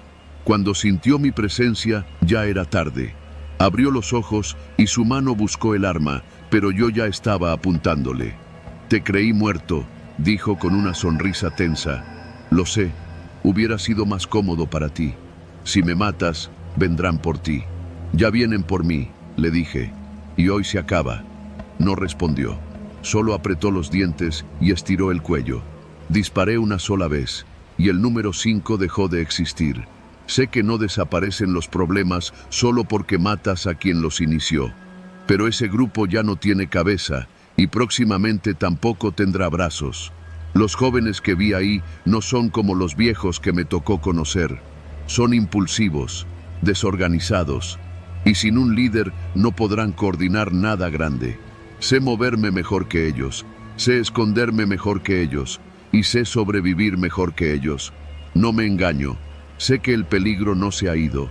Cuando sintió mi presencia, ya era tarde. Abrió los ojos y su mano buscó el arma, pero yo ya estaba apuntándole. «Te creí muerto», dijo con una sonrisa tensa. «Lo sé, hubiera sido más cómodo para ti. Si me matas, vendrán por ti». «Ya vienen por mí», le dije, «y hoy se acaba». No respondió, solo apretó los dientes y estiró el cuello. Disparé una sola vez, y el número 5 dejó de existir. Sé que no desaparecen los problemas solo porque matas a quien los inició. Pero ese grupo ya no tiene cabeza, y próximamente tampoco tendrá brazos. Los jóvenes que vi ahí no son como los viejos que me tocó conocer. Son impulsivos, desorganizados, y sin un líder no podrán coordinar nada grande. Sé moverme mejor que ellos, sé esconderme mejor que ellos, y sé sobrevivir mejor que ellos. No me engaño, sé que el peligro no se ha ido,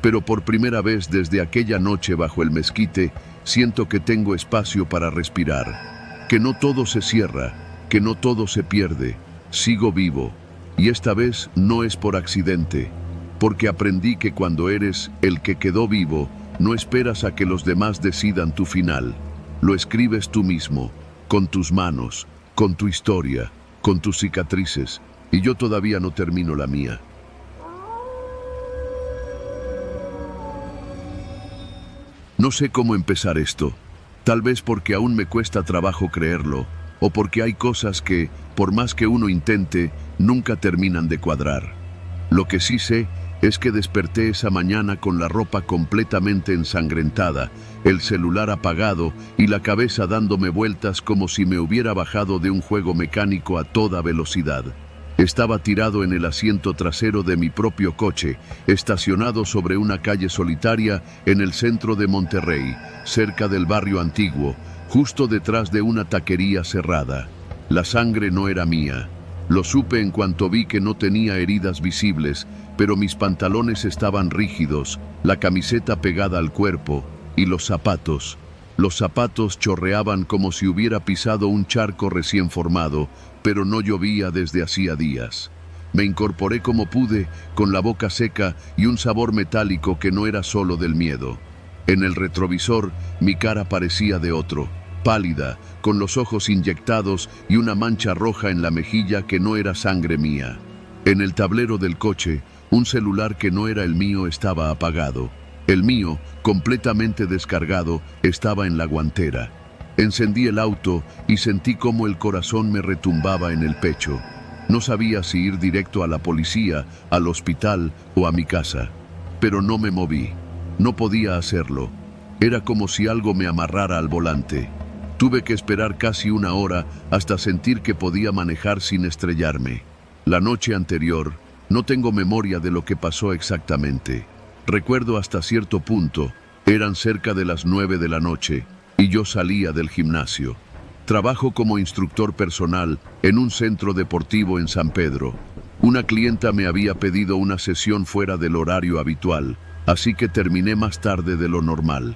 pero por primera vez desde aquella noche bajo el mezquite, siento que tengo espacio para respirar, que no todo se cierra, que no todo se pierde. Sigo vivo, y esta vez no es por accidente, porque aprendí que cuando eres el que quedó vivo, no esperas a que los demás decidan tu final. Lo escribes tú mismo, con tus manos, con tu historia, con tus cicatrices, y yo todavía no termino la mía. No sé cómo empezar esto, tal vez porque aún me cuesta trabajo creerlo, o porque hay cosas que, por más que uno intente, nunca terminan de cuadrar. Lo que sí sé es que desperté esa mañana con la ropa completamente ensangrentada, el celular apagado y la cabeza dándome vueltas como si me hubiera bajado de un juego mecánico a toda velocidad. Estaba tirado en el asiento trasero de mi propio coche, estacionado sobre una calle solitaria en el centro de Monterrey, cerca del barrio antiguo, justo detrás de una taquería cerrada. La sangre no era mía. Lo supe en cuanto vi que no tenía heridas visibles, pero mis pantalones estaban rígidos, la camiseta pegada al cuerpo y los zapatos. Los zapatos chorreaban como si hubiera pisado un charco recién formado, pero no llovía desde hacía días. Me incorporé como pude, con la boca seca y un sabor metálico que no era solo del miedo. En el retrovisor, mi cara parecía de otro, pálida, con los ojos inyectados y una mancha roja en la mejilla que no era sangre mía. En el tablero del coche, un celular que no era el mío estaba apagado. El mío, completamente descargado, estaba en la guantera. Encendí el auto y sentí cómo el corazón me retumbaba en el pecho. No sabía si ir directo a la policía, al hospital o a mi casa. Pero no me moví. No podía hacerlo. Era como si algo me amarrara al volante. Tuve que esperar casi una hora hasta sentir que podía manejar sin estrellarme. La noche anterior, no tengo memoria de lo que pasó exactamente. Recuerdo hasta cierto punto, eran cerca de las 9 de la noche, y yo salía del gimnasio. Trabajo como instructor personal en un centro deportivo en San Pedro. Una clienta me había pedido una sesión fuera del horario habitual, así que terminé más tarde de lo normal.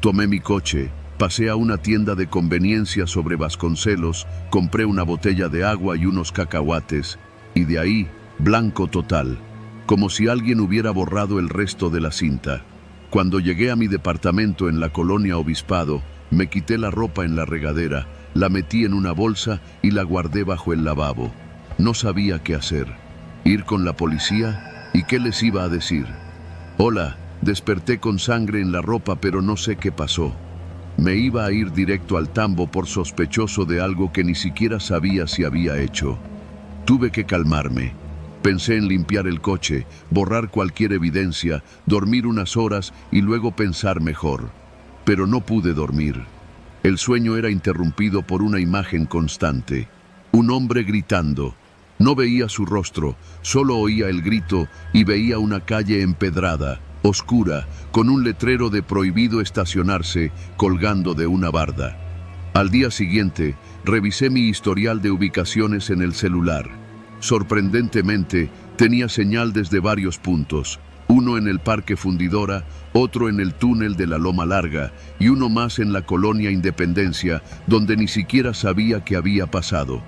Tomé mi coche, pasé a una tienda de conveniencia sobre Vasconcelos, compré una botella de agua y unos cacahuates, y de ahí, blanco total, como si alguien hubiera borrado el resto de la cinta. Cuando llegué a mi departamento en la colonia Obispado, me quité la ropa en la regadera, la metí en una bolsa y la guardé bajo el lavabo. No sabía qué hacer. ¿Ir con la policía? ¿Y qué les iba a decir? Hola, desperté con sangre en la ropa pero no sé qué pasó. Me iba a ir directo al tambo por sospechoso de algo que ni siquiera sabía si había hecho. Tuve que calmarme. Pensé en limpiar el coche, borrar cualquier evidencia, dormir unas horas y luego pensar mejor. Pero no pude dormir. El sueño era interrumpido por una imagen constante. Un hombre gritando. No veía su rostro, solo oía el grito y veía una calle empedrada, oscura, con un letrero de prohibido estacionarse colgando de una barda. Al día siguiente, revisé mi historial de ubicaciones en el celular. Sorprendentemente, tenía señal desde varios puntos, uno en el Parque Fundidora, otro en el túnel de la Loma Larga y uno más en la colonia Independencia, donde ni siquiera sabía qué había pasado.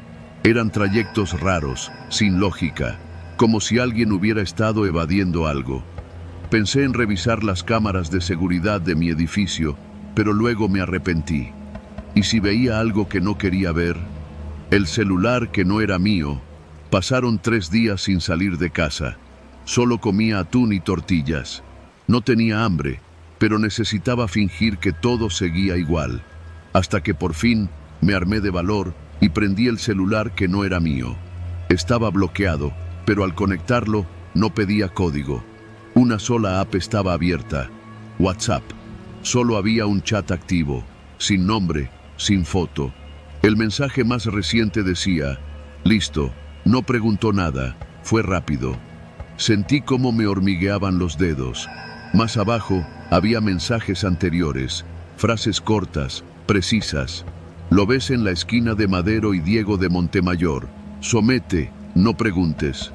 Eran trayectos raros, sin lógica, como si alguien hubiera estado evadiendo algo. Pensé en revisar las cámaras de seguridad de mi edificio, pero luego me arrepentí. ¿Y si veía algo que no quería ver? El celular que no era mío. Pasaron 3 días sin salir de casa. Solo comía atún y tortillas. No tenía hambre, pero necesitaba fingir que todo seguía igual. Hasta que por fin me armé de valor y prendí el celular que no era mío. Estaba bloqueado, pero al conectarlo no pedía código. Una sola app estaba abierta, WhatsApp. Solo había un chat activo, sin nombre, sin foto. El mensaje más reciente decía, listo. No preguntó nada, fue rápido. Sentí cómo me hormigueaban los dedos. Más abajo había mensajes anteriores, frases cortas, precisas. Lo ves en la esquina de Madero y Diego de Montemayor. Somete, no preguntes.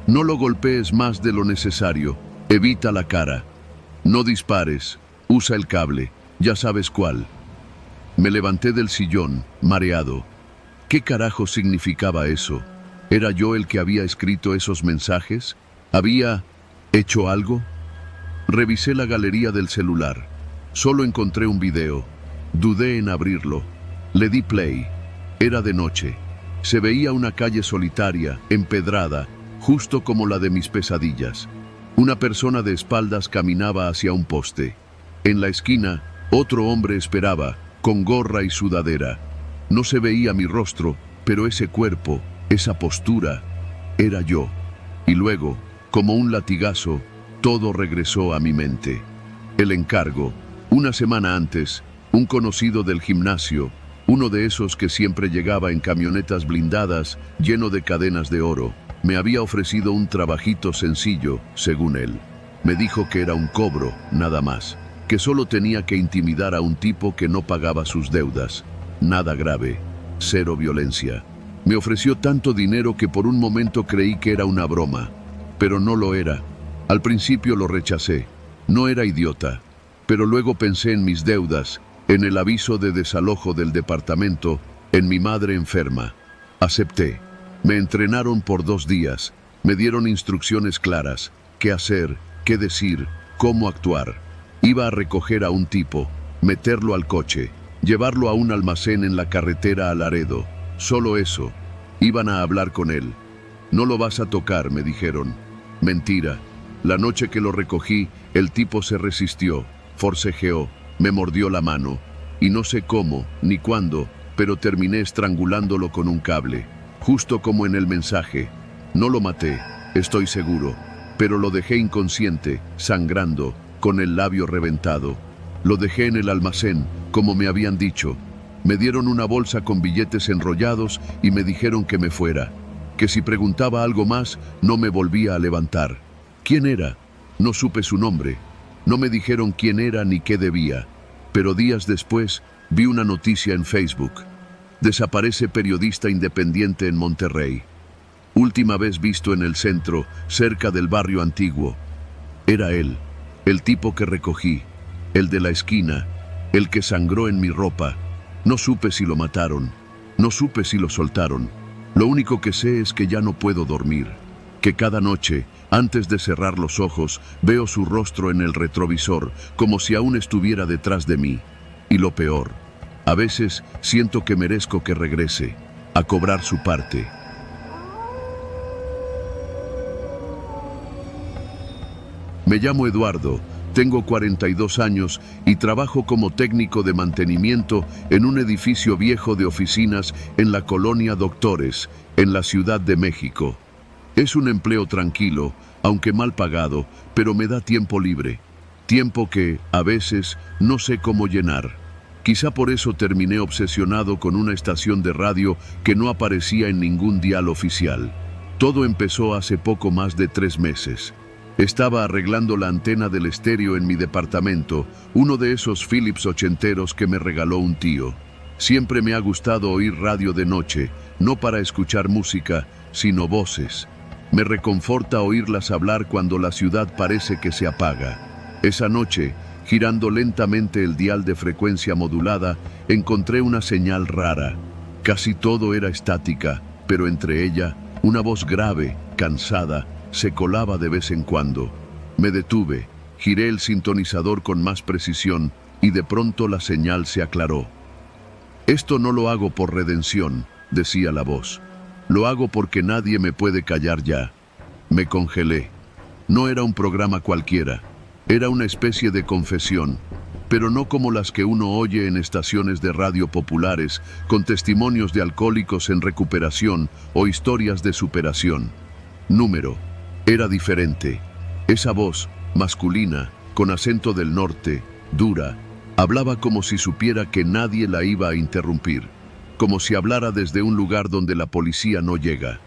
No lo golpees más de lo necesario, evita la cara. No dispares, usa el cable, ya sabes cuál. Me levanté del sillón, mareado. ¿Qué carajo significaba eso? ¿Era yo el que había escrito esos mensajes? ¿Había hecho algo? Revisé la galería del celular. Solo encontré un video. Dudé en abrirlo. Le di play. Era de noche. Se veía una calle solitaria, empedrada, justo como la de mis pesadillas. Una persona de espaldas caminaba hacia un poste. En la esquina, otro hombre esperaba, con gorra y sudadera. No se veía mi rostro, pero ese cuerpo, esa postura, era yo. Y luego, como un latigazo, todo regresó a mi mente. El encargo. Una semana antes, un conocido del gimnasio, uno de esos que siempre llegaba en camionetas blindadas, lleno de cadenas de oro, me había ofrecido un trabajito sencillo, según él. Me dijo que era un cobro, nada más, que solo tenía que intimidar a un tipo que no pagaba sus deudas. Nada grave, cero violencia. Me ofreció tanto dinero que por un momento creí que era una broma, pero no lo era. Al principio lo rechacé. No era idiota, pero luego pensé en mis deudas, en el aviso de desalojo del departamento, en mi madre enferma. Acepté. Me entrenaron por 2 días. Me dieron instrucciones claras, qué hacer, qué decir, cómo actuar. Iba a recoger a un tipo, meterlo al coche, llevarlo a un almacén en la carretera a Laredo. Solo eso. Iban a hablar con él. No lo vas a tocar, me dijeron. Mentira. La noche que lo recogí, el tipo se resistió, forcejeó, me mordió la mano. Y no sé cómo, ni cuándo, pero terminé estrangulándolo con un cable. Justo como en el mensaje. No lo maté, estoy seguro, pero lo dejé inconsciente, sangrando, con el labio reventado. Lo dejé en el almacén, como me habían dicho. Me dieron una bolsa con billetes enrollados y me dijeron que me fuera, que si preguntaba algo más, no me volvía a levantar. ¿Quién era? No supe su nombre. No me dijeron quién era ni qué debía. Pero días después, vi una noticia en Facebook. Desaparece periodista independiente en Monterrey. Última vez visto en el centro, cerca del barrio antiguo. Era él, el tipo que recogí, el de la esquina, el que sangró en mi ropa. No supe si lo mataron, no supe si lo soltaron. Lo único que sé es que ya no puedo dormir, que cada noche, antes de cerrar los ojos, veo su rostro en el retrovisor, como si aún estuviera detrás de mí. Y lo peor, a veces siento que merezco que regrese, a cobrar su parte. Me llamo Eduardo, tengo 42 años y trabajo como técnico de mantenimiento en un edificio viejo de oficinas en la colonia Doctores, en la Ciudad de México. Es un empleo tranquilo, aunque mal pagado, pero me da tiempo libre. Tiempo que, a veces, no sé cómo llenar. Quizá por eso terminé obsesionado con una estación de radio que no aparecía en ningún dial oficial. Todo empezó hace poco más de 3 meses. Estaba arreglando la antena del estéreo en mi departamento, uno de esos Philips ochenteros que me regaló un tío. Siempre me ha gustado oír radio de noche, no para escuchar música, sino voces. Me reconforta oírlas hablar cuando la ciudad parece que se apaga. Esa noche, girando lentamente el dial de frecuencia modulada, encontré una señal rara. Casi todo era estática, pero entre ella, una voz grave, cansada, se colaba de vez en cuando. Me detuve, giré el sintonizador con más precisión y de pronto la señal se aclaró. Esto no lo hago por redención, decía la voz. Lo hago porque nadie me puede callar ya. Me congelé. No era un programa cualquiera. Era una especie de confesión, pero no como las que uno oye en estaciones de radio populares, con testimonios de alcohólicos en recuperación o historias de superación. Número. Era diferente. Esa voz, masculina, con acento del norte, dura, hablaba como si supiera que nadie la iba a interrumpir, como si hablara desde un lugar donde la policía no llega.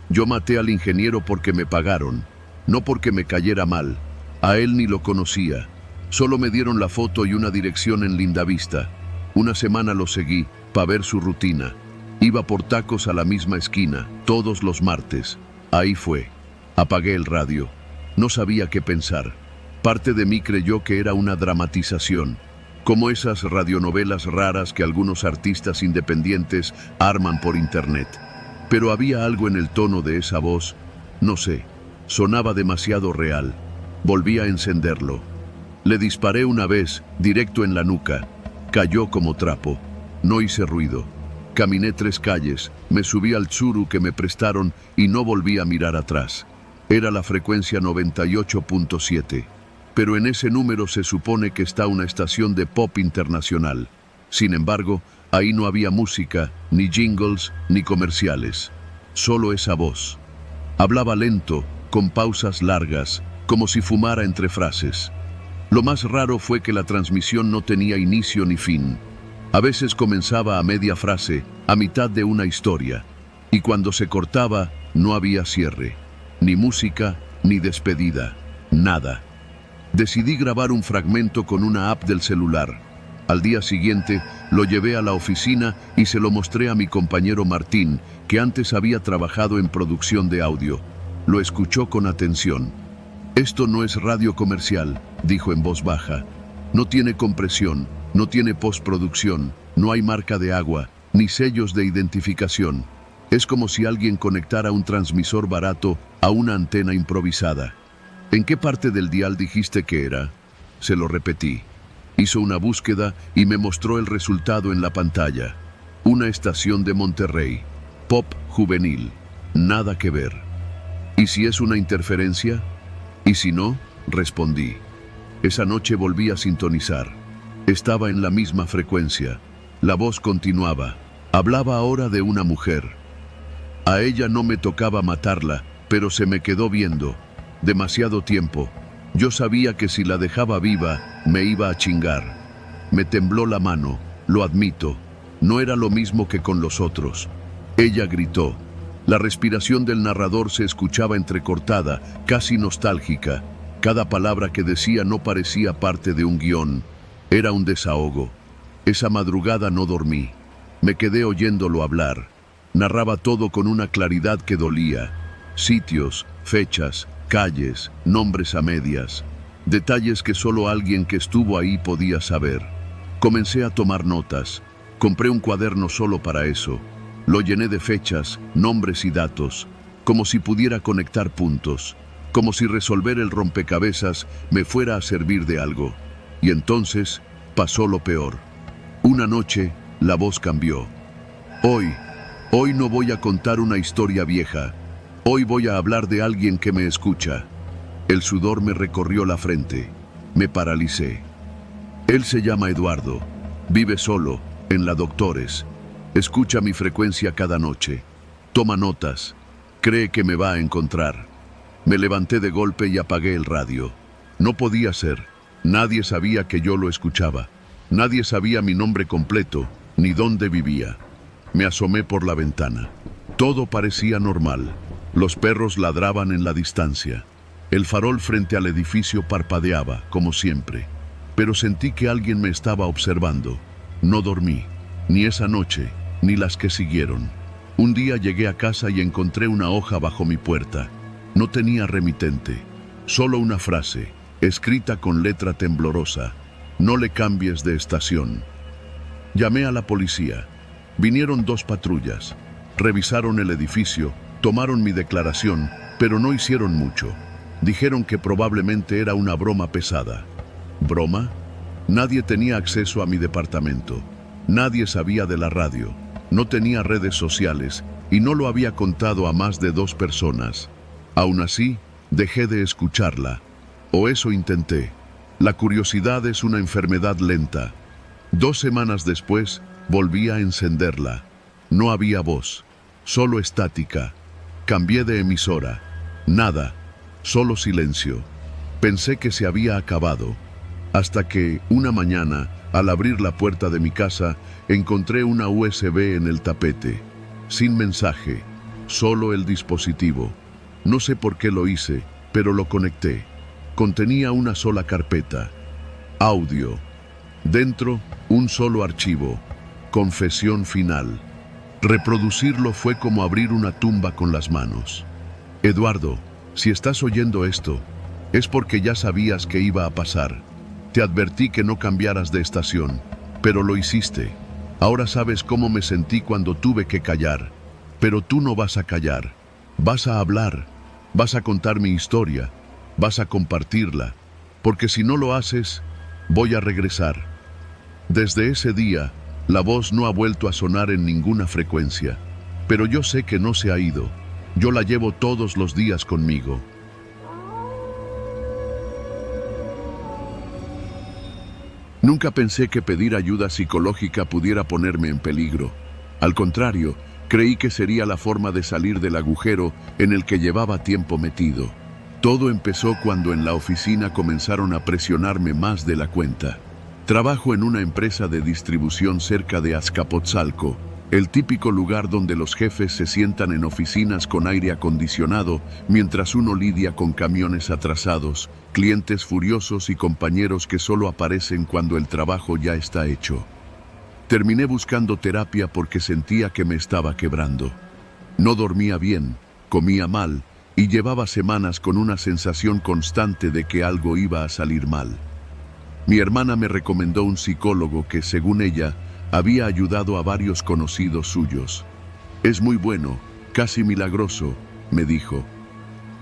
Yo maté al ingeniero porque me pagaron, no porque me cayera mal. A él ni lo conocía. Solo me dieron la foto y una dirección en Lindavista. Una semana lo seguí, para ver su rutina. Iba por tacos a la misma esquina, todos los martes. Ahí fue. Apagué el radio. No sabía qué pensar. Parte de mí creyó que era una dramatización, como esas radionovelas raras que algunos artistas independientes arman por internet. Pero había algo en el tono de esa voz, no sé, sonaba demasiado real. Volví a encenderlo. Le disparé una vez, directo en la nuca. Cayó como trapo. No hice ruido. Caminé 3 calles, me subí al Tsuru que me prestaron y no volví a mirar atrás. Era la frecuencia 98.7. Pero en ese número se supone que está una estación de pop internacional. Sin embargo, ahí no había música, ni jingles, ni comerciales. Solo esa voz. Hablaba lento, con pausas largas, como si fumara entre frases. Lo más raro fue que la transmisión no tenía inicio ni fin. A veces comenzaba a media frase, a mitad de una historia, y cuando se cortaba, no había cierre, ni música, ni despedida, nada. Decidí grabar un fragmento con una app del celular. Al día siguiente, lo llevé a la oficina y se lo mostré a mi compañero Martín, que antes había trabajado en producción de audio. Lo escuchó con atención. «Esto no es radio comercial», dijo en voz baja. «No tiene compresión, no tiene postproducción, no hay marca de agua, ni sellos de identificación. Es como si alguien conectara un transmisor barato a una antena improvisada». «¿En qué parte del dial dijiste que era?». Se lo repetí. Hizo una búsqueda y me mostró el resultado en la pantalla. Una estación de Monterrey. Pop juvenil. Nada que ver. ¿Y si es una interferencia? ¿Y si no?, respondí. Esa noche volví a sintonizar. Estaba en la misma frecuencia. La voz continuaba. Hablaba ahora de una mujer. A ella no me tocaba matarla, pero se me quedó viendo. Demasiado tiempo. Yo sabía que si la dejaba viva, me iba a chingar. Me tembló la mano, lo admito. No era lo mismo que con los otros. Ella gritó. La respiración del narrador se escuchaba entrecortada, casi nostálgica. Cada palabra que decía no parecía parte de un guión. Era un desahogo. Esa madrugada no dormí. Me quedé oyéndolo hablar. Narraba todo con una claridad que dolía. Sitios, fechas, calles, nombres a medias. Detalles que solo alguien que estuvo ahí podía saber. Comencé a tomar notas. Compré un cuaderno solo para eso. Lo llené de fechas, nombres y datos, como si pudiera conectar puntos, como si resolver el rompecabezas me fuera a servir de algo. Y entonces pasó lo peor. Una noche, la voz cambió. Hoy no voy a contar una historia vieja. Hoy voy a hablar de alguien que me escucha. El sudor me recorrió la frente. Me paralicé. Él se llama Eduardo. Vive solo, en la Doctores. Escucha mi frecuencia cada noche. Toma notas. Cree que me va a encontrar. Me levanté de golpe y apagué el radio. No podía ser. Nadie sabía que yo lo escuchaba. Nadie sabía mi nombre completo, ni dónde vivía. Me asomé por la ventana. Todo parecía normal. Los perros ladraban en la distancia. El farol frente al edificio parpadeaba, como siempre. Pero sentí que alguien me estaba observando. No dormí, ni esa noche, ni las que siguieron. Un día llegué a casa y encontré una hoja bajo mi puerta. No tenía remitente, solo una frase, escrita con letra temblorosa. No le cambies de estación. Llamé a la policía. Vinieron 2 patrullas. Revisaron el edificio, tomaron mi declaración, pero no hicieron mucho. Dijeron que probablemente era una broma pesada. ¿Broma? Nadie tenía acceso a mi departamento. Nadie sabía de la radio. No tenía redes sociales y no lo había contado a más de 2 personas. Aún así, dejé de escucharla. O eso intenté. La curiosidad es una enfermedad lenta. 2 semanas después, volví a encenderla. No había voz, solo estática. Cambié de emisora. Nada, solo silencio. Pensé que se había acabado. Hasta que, una mañana, al abrir la puerta de mi casa, encontré una USB en el tapete. Sin mensaje, solo el dispositivo. No sé por qué lo hice, pero lo conecté. Contenía una sola carpeta. Audio. Dentro, un solo archivo. Confesión final. Reproducirlo fue como abrir una tumba con las manos. Eduardo, si estás oyendo esto, es porque ya sabías que iba a pasar. Te advertí que no cambiaras de estación, pero lo hiciste. Ahora sabes cómo me sentí cuando tuve que callar. Pero tú no vas a callar. Vas a hablar. Vas a contar mi historia. Vas a compartirla. Porque si no lo haces, voy a regresar. Desde ese día, la voz no ha vuelto a sonar en ninguna frecuencia. Pero yo sé que no se ha ido. Yo la llevo todos los días conmigo. Nunca pensé que pedir ayuda psicológica pudiera ponerme en peligro. Al contrario, creí que sería la forma de salir del agujero en el que llevaba tiempo metido. Todo empezó cuando en la oficina comenzaron a presionarme más de la cuenta. Trabajo en una empresa de distribución cerca de Azcapotzalco, el típico lugar donde los jefes se sientan en oficinas con aire acondicionado mientras uno lidia con camiones atrasados, clientes furiosos y compañeros que solo aparecen cuando el trabajo ya está hecho. Terminé buscando terapia porque sentía que me estaba quebrando. No dormía bien, comía mal y llevaba semanas con una sensación constante de que algo iba a salir mal. Mi hermana me recomendó un psicólogo que, según ella, había ayudado a varios conocidos suyos. Es muy bueno, casi milagroso, me dijo.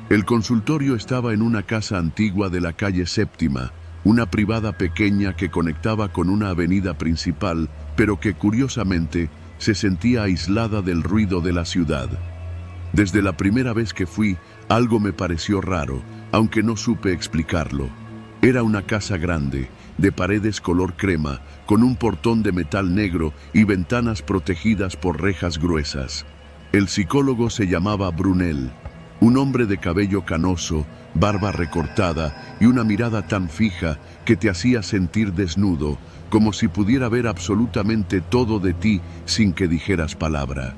El consultorio estaba en una casa antigua de la calle Séptima, una privada pequeña que conectaba con una avenida principal, pero que curiosamente se sentía aislada del ruido de la ciudad. Desde la primera vez que fui, algo me pareció raro, aunque no supe explicarlo. Era una casa grande, de paredes color crema, con un portón de metal negro y ventanas protegidas por rejas gruesas. El psicólogo se llamaba Brunel, un hombre de cabello canoso, barba recortada y una mirada tan fija que te hacía sentir desnudo, como si pudiera ver absolutamente todo de ti sin que dijeras palabra.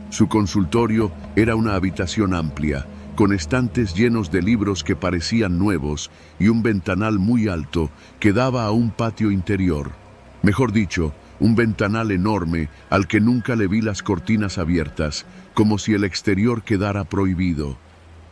Su consultorio era una habitación amplia, con estantes llenos de libros que parecían nuevos y un ventanal muy alto que daba a un patio interior. Mejor dicho, un ventanal enorme al que nunca le vi las cortinas abiertas, como si el exterior quedara prohibido.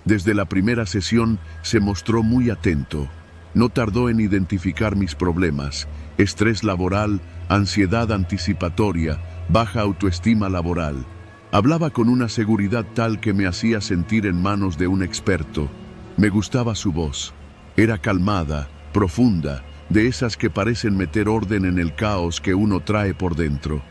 Desde la primera sesión se mostró muy atento. No tardó en identificar mis problemas: estrés laboral, ansiedad anticipatoria, baja autoestima laboral. Hablaba con una seguridad tal que me hacía sentir en manos de un experto. Me gustaba su voz. Era calmada, profunda, de esas que parecen meter orden en el caos que uno trae por dentro.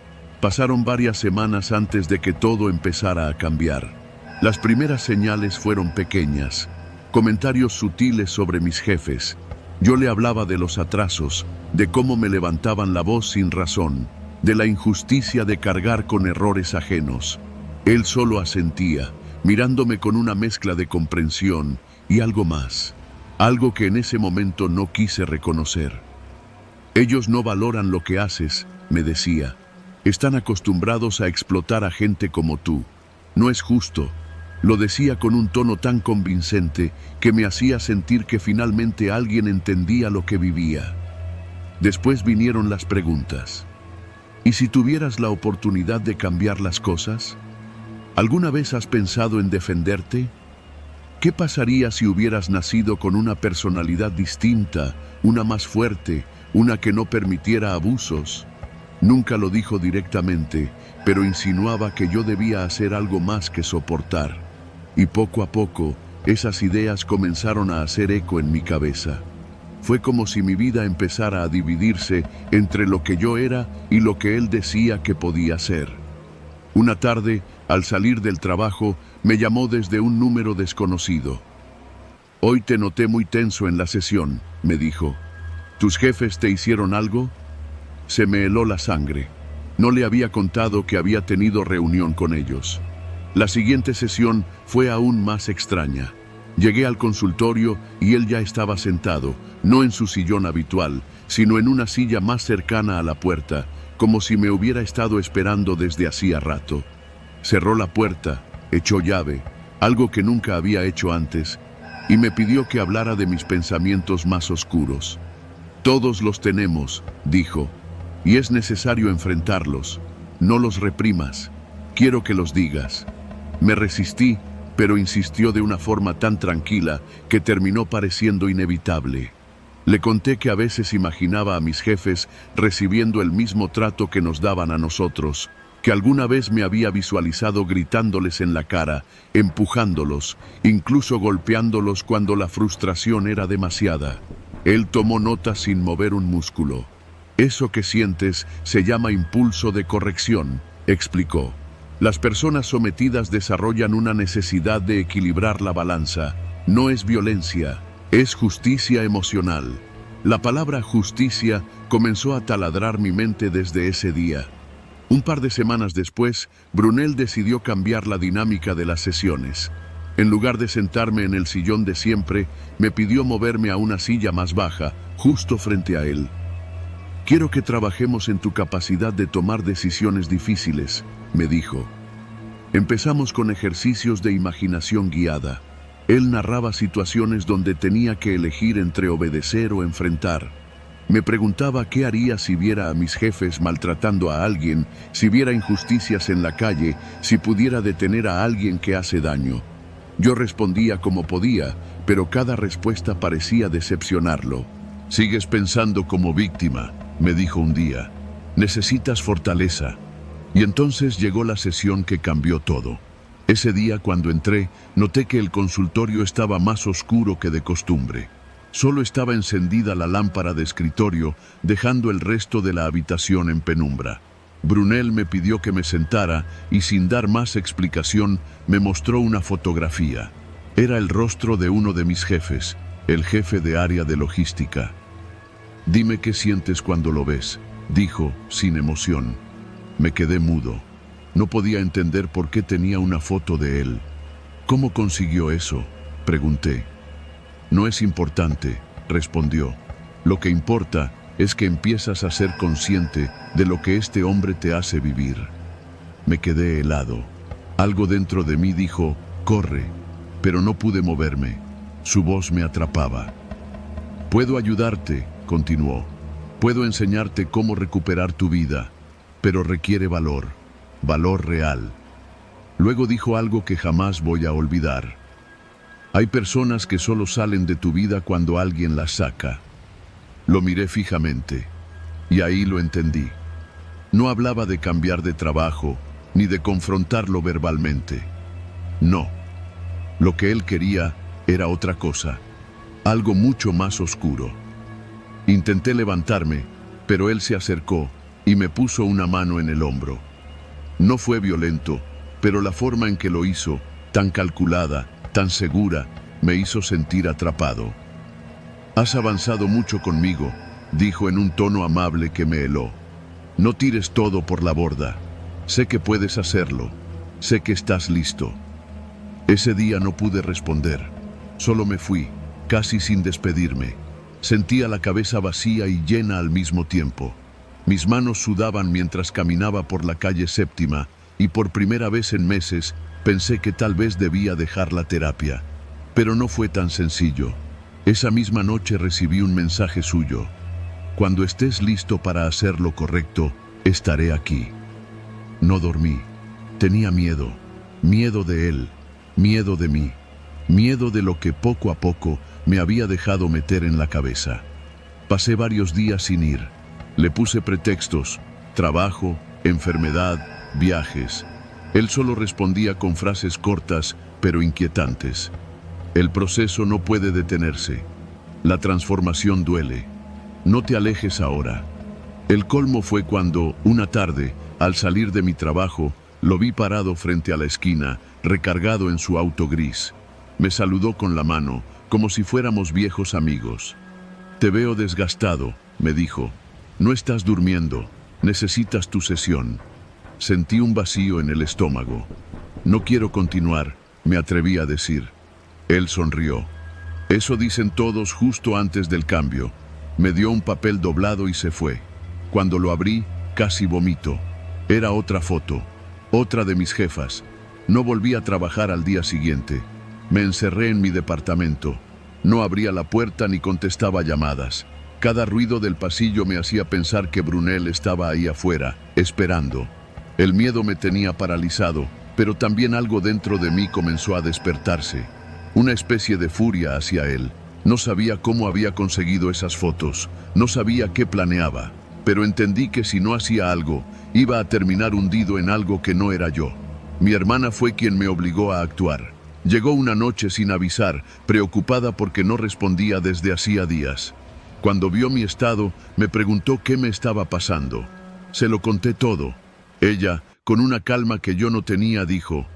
Pasaron varias semanas antes de que todo empezara a cambiar. Las primeras señales fueron pequeñas, comentarios sutiles sobre mis jefes. Yo le hablaba de los atrasos, de cómo me levantaban la voz sin razón, de la injusticia de cargar con errores ajenos. Él solo asentía, mirándome con una mezcla de comprensión y algo más, algo que en ese momento no quise reconocer. Ellos no valoran lo que haces, me decía. Están acostumbrados a explotar a gente como tú. No es justo. Lo decía con un tono tan convincente que me hacía sentir que finalmente alguien entendía lo que vivía. Después vinieron las preguntas. ¿Y si tuvieras la oportunidad de cambiar las cosas? ¿Alguna vez has pensado en defenderte? ¿Qué pasaría si hubieras nacido con una personalidad distinta, una más fuerte, una que no permitiera abusos? Nunca lo dijo directamente, pero insinuaba que yo debía hacer algo más que soportar. Y poco a poco, esas ideas comenzaron a hacer eco en mi cabeza. Fue como si mi vida empezara a dividirse entre lo que yo era y lo que él decía que podía ser. Una tarde, al salir del trabajo, me llamó desde un número desconocido. «Hoy te noté muy tenso en la sesión», me dijo. «¿Tus jefes te hicieron algo?» Se me heló la sangre. No le había contado que había tenido reunión con ellos. La siguiente sesión fue aún más extraña. Llegué al consultorio y él ya estaba sentado, no en su sillón habitual, sino en una silla más cercana a la puerta, como si me hubiera estado esperando desde hacía rato. Cerró la puerta, echó llave, algo que nunca había hecho antes, y me pidió que hablara de mis pensamientos más oscuros. «Todos los tenemos», dijo, «y es necesario enfrentarlos. No los reprimas. Quiero que los digas». Me resistí, pero insistió de una forma tan tranquila que terminó pareciendo inevitable. Le conté que a veces imaginaba a mis jefes recibiendo el mismo trato que nos daban a nosotros, que alguna vez me había visualizado gritándoles en la cara, empujándolos, incluso golpeándolos cuando la frustración era demasiada. Él tomó nota sin mover un músculo. «Eso que sientes se llama impulso de corrección», explicó. «Las personas sometidas desarrollan una necesidad de equilibrar la balanza. No es violencia, es justicia emocional. La palabra justicia comenzó a taladrar mi mente desde ese día. Un par de semanas después, Brunel decidió cambiar la dinámica de las sesiones. En lugar de sentarme en el sillón de siempre, me pidió moverme a una silla más baja, justo frente a él. «Quiero que trabajemos en tu capacidad de tomar decisiones difíciles», me dijo. Empezamos con ejercicios de imaginación guiada. Él narraba situaciones donde tenía que elegir entre obedecer o enfrentar. Me preguntaba qué haría si viera a mis jefes maltratando a alguien, si viera injusticias en la calle, si pudiera detener a alguien que hace daño. Yo respondía como podía, pero cada respuesta parecía decepcionarlo. «Sigues pensando como víctima», me dijo un día. «Necesitas fortaleza». Y entonces llegó la sesión que cambió todo. Ese día, cuando entré, noté que el consultorio estaba más oscuro que de costumbre. Solo estaba encendida la lámpara de escritorio, dejando el resto de la habitación en penumbra. Brunel me pidió que me sentara y, sin dar más explicación, me mostró una fotografía. Era el rostro de uno de mis jefes, el jefe de área de logística. «Dime qué sientes cuando lo ves», dijo, sin emoción. Me quedé mudo. No podía entender por qué tenía una foto de él. «¿Cómo consiguió eso?», pregunté. «No es importante», respondió. «Lo que importa es que empiezas a ser consciente de lo que este hombre te hace vivir». Me quedé helado. Algo dentro de mí dijo, «Corre», pero no pude moverme. Su voz me atrapaba. «Puedo ayudarte», continuó. «Puedo enseñarte cómo recuperar tu vida, pero requiere valor real». Luego dijo algo que jamás voy a olvidar. «Hay personas que solo salen de tu vida cuando alguien las saca». Lo miré fijamente, y ahí lo entendí. No hablaba de cambiar de trabajo, ni de confrontarlo verbalmente. No. Lo que él quería era otra cosa, algo mucho más oscuro. Intenté levantarme, pero él se acercó y me puso una mano en el hombro. No fue violento, pero la forma en que lo hizo, tan calculada, tan segura, me hizo sentir atrapado. «Has avanzado mucho conmigo», dijo en un tono amable que me heló. «No tires todo por la borda. Sé que puedes hacerlo. Sé que estás listo». Ese día no pude responder. Solo me fui, casi sin despedirme. Sentía la cabeza vacía y llena al mismo tiempo. Mis manos sudaban mientras caminaba por la calle Séptima y por primera vez en meses pensé que tal vez debía dejar la terapia. Pero no fue tan sencillo. Esa misma noche recibí un mensaje suyo. «Cuando estés listo para hacer lo correcto, estaré aquí». No dormí. Tenía miedo. Miedo de él. Miedo de mí. Miedo de lo que poco a poco me había dejado meter en la cabeza. Pasé varios días sin ir. Le puse pretextos: trabajo, enfermedad, viajes. Él solo respondía con frases cortas, pero inquietantes. El proceso no puede detenerse. La transformación duele. No te alejes ahora. El colmo fue cuando, una tarde, al salir de mi trabajo, lo vi parado frente a la esquina, recargado en su auto gris. Me saludó con la mano, como si fuéramos viejos amigos. «Te veo desgastado», me dijo. «No estás durmiendo. Necesitas tu sesión». Sentí un vacío en el estómago. «No quiero continuar», me atreví a decir. Él sonrió. «Eso dicen todos justo antes del cambio». Me dio un papel doblado y se fue. Cuando lo abrí, casi vomito. Era otra foto, otra de mis jefas. No volví a trabajar al día siguiente. Me encerré en mi departamento. No abría la puerta ni contestaba llamadas. Cada ruido del pasillo me hacía pensar que Brunel estaba ahí afuera, esperando. El miedo me tenía paralizado, pero también algo dentro de mí comenzó a despertarse. Una especie de furia hacia él. No sabía cómo había conseguido esas fotos, no sabía qué planeaba, pero entendí que si no hacía algo, iba a terminar hundido en algo que no era yo. Mi hermana fue quien me obligó a actuar. Llegó una noche sin avisar, preocupada porque no respondía desde hacía días. Cuando vio mi estado, me preguntó qué me estaba pasando. Se lo conté todo. Ella, con una calma que yo no tenía, dijo: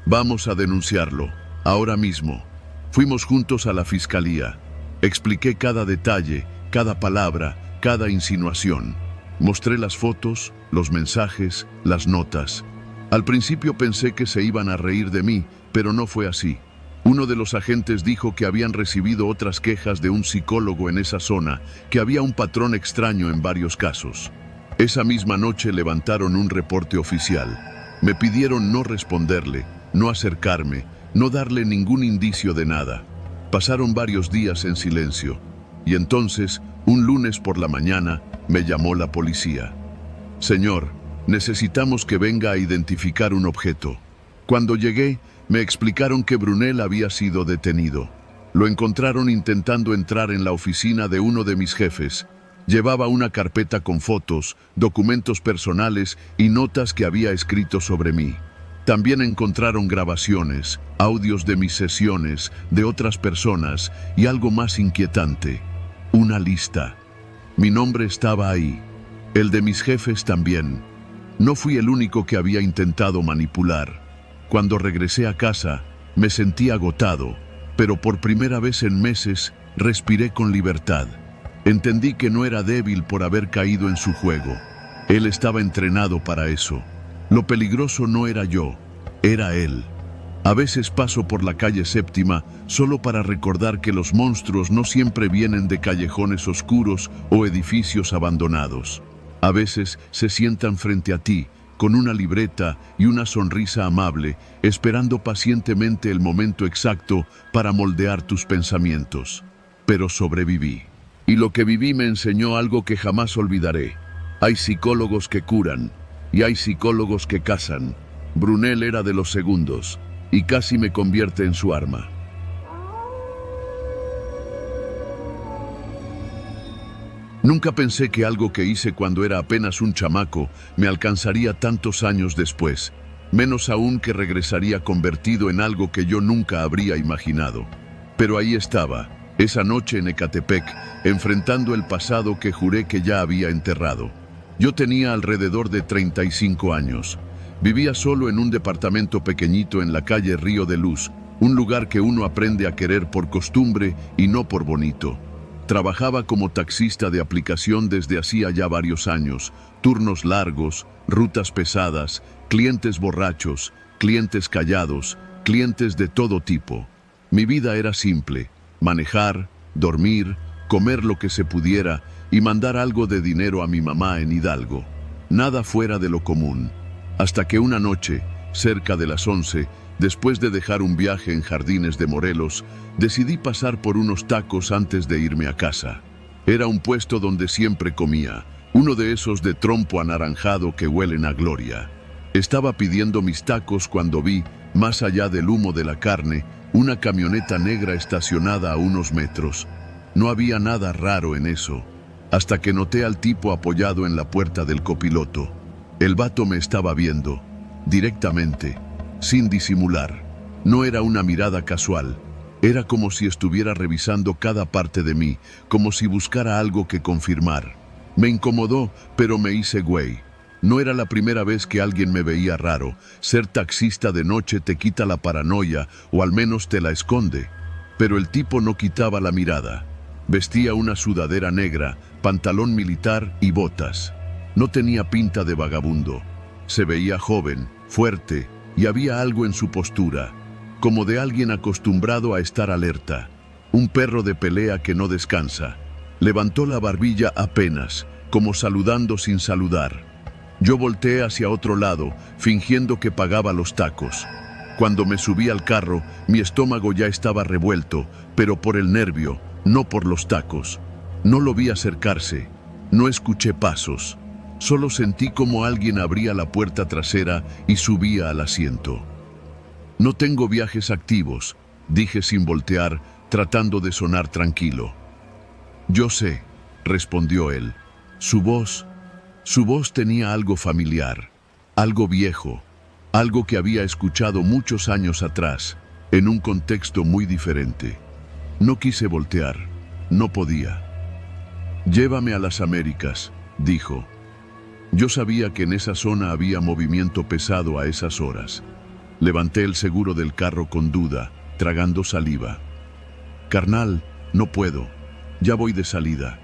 «Vamos a denunciarlo, ahora mismo». Fuimos juntos a la fiscalía. Expliqué cada detalle cada palabra, cada insinuación. Mostré las fotos, los mensajes, las notas. Al principio pensé que se iban a reír de mí, pero no fue así. Uno de los agentes dijo que habían recibido otras quejas de un psicólogo en esa zona, que había un patrón extraño en varios casos. Esa misma noche levantaron un reporte oficial. Me pidieron no responderle, no acercarme, no darle ningún indicio de nada. Pasaron varios días en silencio. Y entonces, un lunes por la mañana, me llamó la policía. Señor, necesitamos que venga a identificar un objeto. Cuando llegué, me explicaron que Brunel había sido detenido. Lo encontraron intentando entrar en la oficina de uno de mis jefes. Llevaba una carpeta con fotos, documentos personales y notas que había escrito sobre mí. También encontraron grabaciones, audios de mis sesiones, de otras personas y algo más inquietante, una lista. Mi nombre estaba ahí, el de mis jefes también. No fui el único que había intentado manipular. Cuando regresé a casa, me sentí agotado, pero por primera vez en meses respiré con libertad. Entendí que no era débil por haber caído en su juego. Él estaba entrenado para eso. Lo peligroso no era yo, era él. A veces paso por la calle Séptima solo para recordar que los monstruos no siempre vienen de callejones oscuros o edificios abandonados. A veces se sientan frente a ti, con una libreta y una sonrisa amable, esperando pacientemente el momento exacto para moldear tus pensamientos. Pero sobreviví. Y lo que viví me enseñó algo que jamás olvidaré. Hay psicólogos que curan, y hay psicólogos que cazan. Brunel era de los segundos, y casi me convierte en su arma. Nunca pensé que algo que hice cuando era apenas un chamaco me alcanzaría tantos años después, menos aún que regresaría convertido en algo que yo nunca habría imaginado. Pero ahí estaba, esa noche en Ecatepec, enfrentando el pasado que juré que ya había enterrado. Yo tenía alrededor de 35 años. Vivía solo en un departamento pequeñito en la calle Río de Luz, un lugar que uno aprende a querer por costumbre y no por bonito. Trabajaba como taxista de aplicación desde hacía ya varios años, turnos largos, rutas pesadas, clientes borrachos, clientes callados, clientes de todo tipo. Mi vida era simple: manejar, dormir, comer lo que se pudiera y mandar algo de dinero a mi mamá en Hidalgo. Nada fuera de lo común. Hasta que una noche, cerca de las 11, después de dejar un viaje en Jardines de Morelos, decidí pasar por unos tacos antes de irme a casa. Era un puesto donde siempre comía, uno de esos de trompo anaranjado que huelen a gloria. Estaba pidiendo mis tacos cuando vi, más allá del humo de la carne, una camioneta negra estacionada a unos metros. No había nada raro en eso, hasta que noté al tipo apoyado en la puerta del copiloto. El vato me estaba viendo, directamente, sin disimular. No era una mirada casual, era como si estuviera revisando cada parte de mí, como si buscara algo que confirmar. Me incomodó, pero me hice güey. No era la primera vez que alguien me veía raro. Ser taxista de noche te quita la paranoia, o al menos te la esconde. Pero el tipo no quitaba la mirada. Vestía una sudadera negra, pantalón militar y botas. No tenía pinta de vagabundo. Se veía joven, fuerte, y había algo en su postura, como de alguien acostumbrado a estar alerta. Un perro de pelea que no descansa. Levantó la barbilla apenas, como saludando sin saludar. Yo volteé hacia otro lado, fingiendo que pagaba los tacos. Cuando me subí al carro, mi estómago ya estaba revuelto, pero por el nervio, no por los tacos. No lo vi acercarse, no escuché pasos. Solo sentí como alguien abría la puerta trasera y subía al asiento. No tengo viajes activos, dije sin voltear, tratando de sonar tranquilo. Yo sé, respondió él. Su voz tenía algo familiar, algo viejo, algo que había escuchado muchos años atrás, en un contexto muy diferente. No quise voltear, no podía. Llévame a las Américas, dijo. Yo sabía que en esa zona había movimiento pesado a esas horas. Levanté el seguro del carro con duda, tragando saliva. Carnal, no puedo. Ya voy de salida.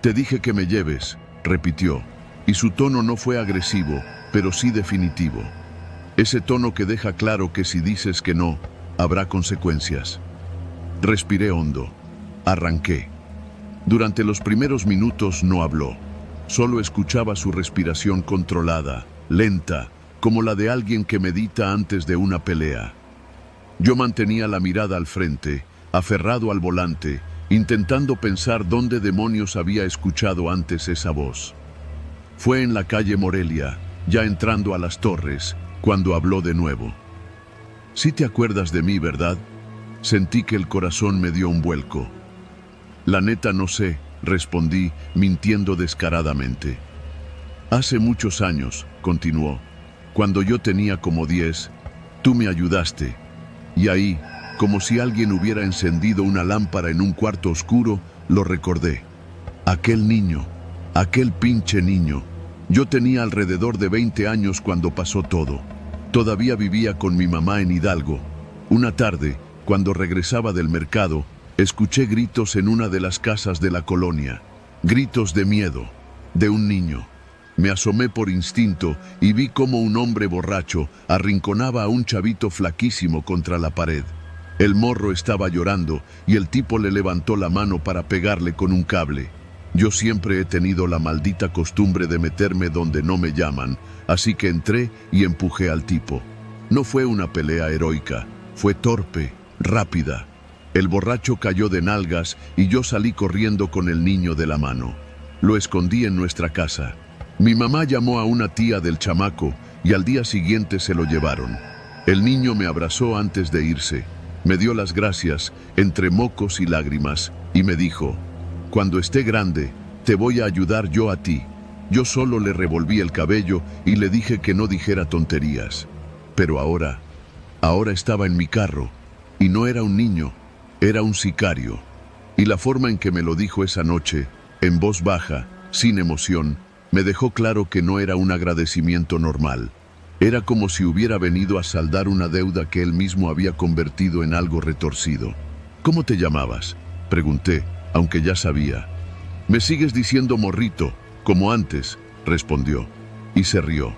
Te dije que me lleves, repitió, y su tono no fue agresivo, pero sí definitivo. Ese tono que deja claro que si dices que no, habrá consecuencias. Respiré hondo. Arranqué. Durante los primeros minutos no habló. Solo escuchaba su respiración controlada, lenta, como la de alguien que medita antes de una pelea. Yo mantenía la mirada al frente, aferrado al volante, intentando pensar dónde demonios había escuchado antes esa voz. Fue en la calle Morelia, ya entrando a Las Torres, cuando habló de nuevo. «Sí te acuerdas de mí, ¿verdad?» Sentí que el corazón me dio un vuelco. «La neta no sé», respondí, mintiendo descaradamente. «Hace muchos años», continuó, «cuando yo tenía como 10, tú me ayudaste. Y ahí, como si alguien hubiera encendido una lámpara en un cuarto oscuro, lo recordé. Aquel niño, aquel pinche niño. Yo tenía alrededor de 20 años cuando pasó todo. Todavía vivía con mi mamá en Hidalgo. Una tarde, cuando regresaba del mercado, escuché gritos en una de las casas de la colonia. Gritos de miedo, de un niño. Me asomé por instinto y vi cómo un hombre borracho arrinconaba a un chavito flaquísimo contra la pared. El morro estaba llorando y el tipo le levantó la mano para pegarle con un cable. Yo siempre he tenido la maldita costumbre de meterme donde no me llaman, así que entré y empujé al tipo. No fue una pelea heroica, fue torpe, rápida. El borracho cayó de nalgas y yo salí corriendo con el niño de la mano. Lo escondí en nuestra casa. Mi mamá llamó a una tía del chamaco y al día siguiente se lo llevaron. El niño me abrazó antes de irse. Me dio las gracias, entre mocos y lágrimas, y me dijo: «Cuando esté grande, te voy a ayudar yo a ti». Yo solo le revolví el cabello y le dije que no dijera tonterías. Pero ahora estaba en mi carro, y no era un niño, era un sicario. Y la forma en que me lo dijo esa noche, en voz baja, sin emoción, me dejó claro que no era un agradecimiento normal. Era como si hubiera venido a saldar una deuda que él mismo había convertido en algo retorcido. «¿Cómo te llamabas?», pregunté, aunque ya sabía. «Me sigues diciendo morrito, como antes», respondió, y se rió.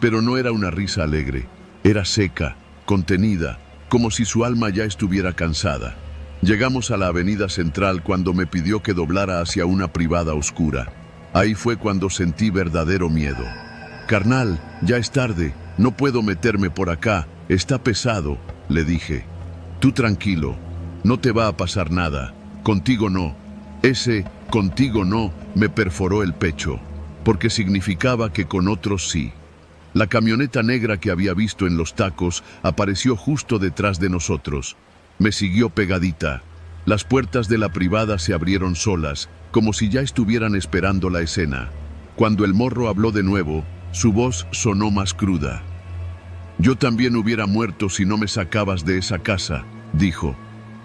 Pero no era una risa alegre, era seca, contenida, como si su alma ya estuviera cansada. Llegamos a la avenida central cuando me pidió que doblara hacia una privada oscura. Ahí fue cuando sentí verdadero miedo. «Carnal, ya es tarde, no puedo meterme por acá, está pesado», le dije. «Tú tranquilo, no te va a pasar nada, contigo no». Ese «contigo no» me perforó el pecho, porque significaba que con otros sí. La camioneta negra que había visto en los tacos apareció justo detrás de nosotros. Me siguió pegadita. Las puertas de la privada se abrieron solas, como si ya estuvieran esperando la escena. Cuando el morro habló de nuevo, su voz sonó más cruda. «Yo también hubiera muerto si no me sacabas de esa casa», dijo.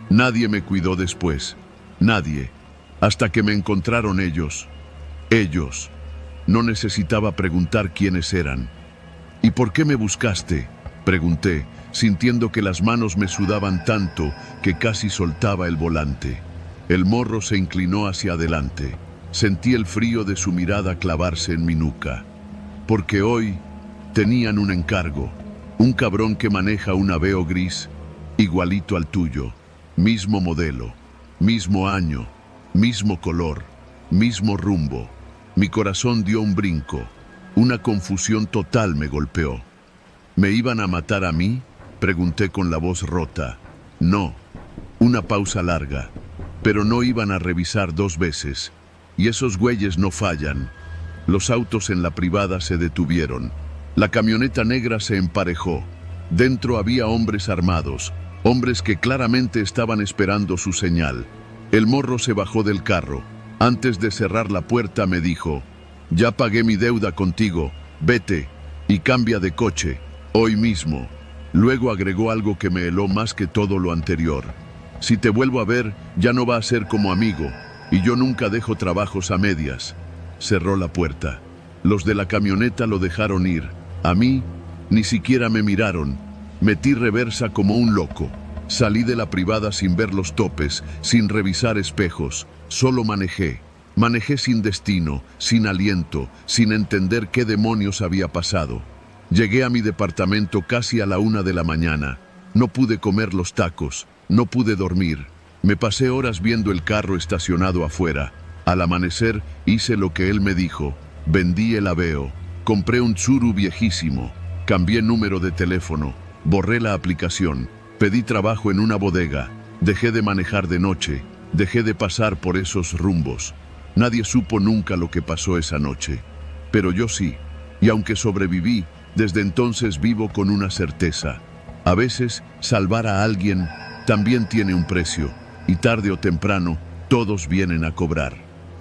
«Nadie me cuidó después, nadie, hasta que me encontraron ellos. Ellos. No necesitaba preguntar quiénes eran». «¿Y por qué me buscaste?», pregunté, sintiendo que las manos me sudaban tanto que casi soltaba el volante. El morro se inclinó hacia adelante. Sentí el frío de su mirada clavarse en mi nuca. «Porque hoy tenían un encargo. Un cabrón que maneja un Aveo gris, igualito al tuyo. Mismo modelo, mismo año, mismo color, mismo rumbo». Mi corazón dio un brinco. Una confusión total me golpeó. «¿Me iban a matar a mí?», pregunté con la voz rota. «No». Una pausa larga. «Pero no iban a revisar 2 veces. Y esos güeyes no fallan». Los autos en la privada se detuvieron. La camioneta negra se emparejó. Dentro había hombres armados, hombres que claramente estaban esperando su señal. El morro se bajó del carro. Antes de cerrar la puerta me dijo: «Ya pagué mi deuda contigo, vete y cambia de coche, hoy mismo». Luego agregó algo que me heló más que todo lo anterior: «Si te vuelvo a ver, ya no va a ser como amigo, y yo nunca dejo trabajos a medias». Cerró la puerta. Los de la camioneta lo dejaron ir. A mí, ni siquiera me miraron. Metí reversa como un loco. Salí de la privada sin ver los topes, sin revisar espejos. Solo manejé. Manejé sin destino, sin aliento, sin entender qué demonios había pasado. Llegué a mi departamento casi a la 1 de la mañana. No pude comer los tacos, no pude dormir. Me pasé horas viendo el carro estacionado afuera. Al amanecer hice lo que él me dijo. Vendí el Aveo. Compré un Tsuru viejísimo. Cambié número de teléfono. Borré la aplicación. Pedí trabajo en una bodega. Dejé de manejar de noche. Dejé de pasar por esos rumbos. Nadie supo nunca lo que pasó esa noche. Pero yo sí. Y aunque sobreviví, desde entonces vivo con una certeza. A veces, salvar a alguien también tiene un precio. Y tarde o temprano, todos vienen a cobrar.